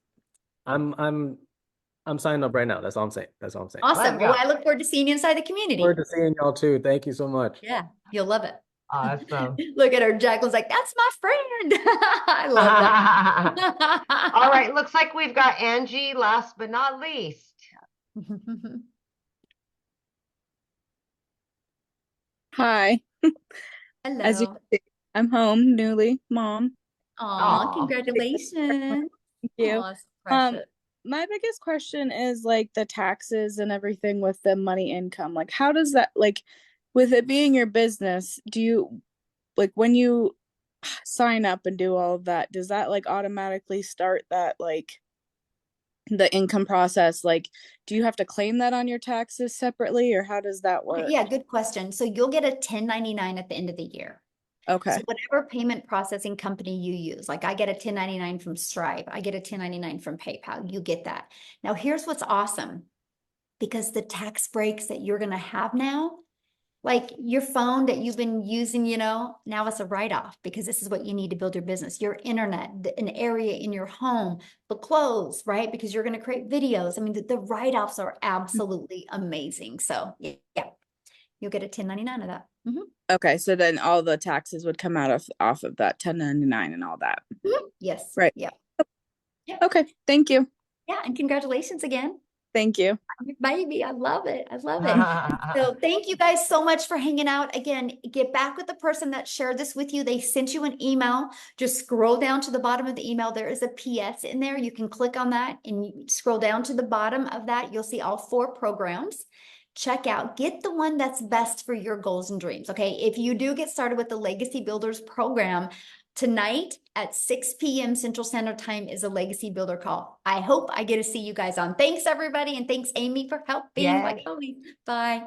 [SPEAKER 12] I'm signing up right now. That's all I'm saying. That's all I'm saying.
[SPEAKER 1] Awesome.
[SPEAKER 2] Let's
[SPEAKER 1] Well,
[SPEAKER 2] go.
[SPEAKER 1] I look forward to seeing you inside the community.
[SPEAKER 12] Forward to seeing y'all too. Thank you so much.
[SPEAKER 1] Yeah, you'll love it.
[SPEAKER 2] Awesome.
[SPEAKER 1] Look at her. Jacqueline's like, that's my friend. I love that.
[SPEAKER 2] All right, looks like we've got Angie last but not least.
[SPEAKER 13] Hi. As you
[SPEAKER 1] Hello.
[SPEAKER 13] can see, I'm home, newly mom.
[SPEAKER 1] Aw,
[SPEAKER 2] Aw.
[SPEAKER 1] congratulations.
[SPEAKER 13] Thank you.
[SPEAKER 1] Aw, so precious.
[SPEAKER 13] My biggest question is like the taxes and everything with the money income. Like, how does that, like, with it being your business, do you, like, when you sign up and do all of that, does that like automatically start that, like, the income process? Like, do you have to claim that on your taxes separately, or how does that work?
[SPEAKER 1] Yeah, good question. So you'll get a 1099 at the end of the year.
[SPEAKER 13] Okay.
[SPEAKER 1] So whatever payment processing company you use, like I get a 1099 from Stripe, I get a 1099 from PayPal, you get that. Now here's what's awesome, because the tax breaks that you're going to have now, like your phone that you've been using, now it's a write-off because this is what you need to build your business, your internet, an area in your home, the clothes, right? Because you're going to create videos. I mean, the write-offs are absolutely amazing. So yeah, you'll get a 1099 of that.
[SPEAKER 13] Okay, so then all the taxes would come out of off of that 1099 and all that.
[SPEAKER 1] Yes.
[SPEAKER 13] Right.
[SPEAKER 1] Yeah.
[SPEAKER 13] Okay, thank you.
[SPEAKER 1] Yeah, and congratulations again.
[SPEAKER 13] Thank you.
[SPEAKER 1] Baby, I love it. I love it. So thank you guys so much for hanging out. Again, get back with the person that shared this with you. They sent you an email. Just scroll down to the bottom of the email. There is a PS in there. You can click on that and you scroll down to the bottom of that. You'll see all 4 programs. Check out, get the one that's best for your goals and dreams. Okay. If you do get started with the Legacy Builders program, tonight at 6 p.m. Central Standard Time is a Legacy Builder call. I hope I get to see you guys on. Thanks, everybody. And thanks, Amy, for helping.
[SPEAKER 2] Yay.
[SPEAKER 1] Like always. Bye.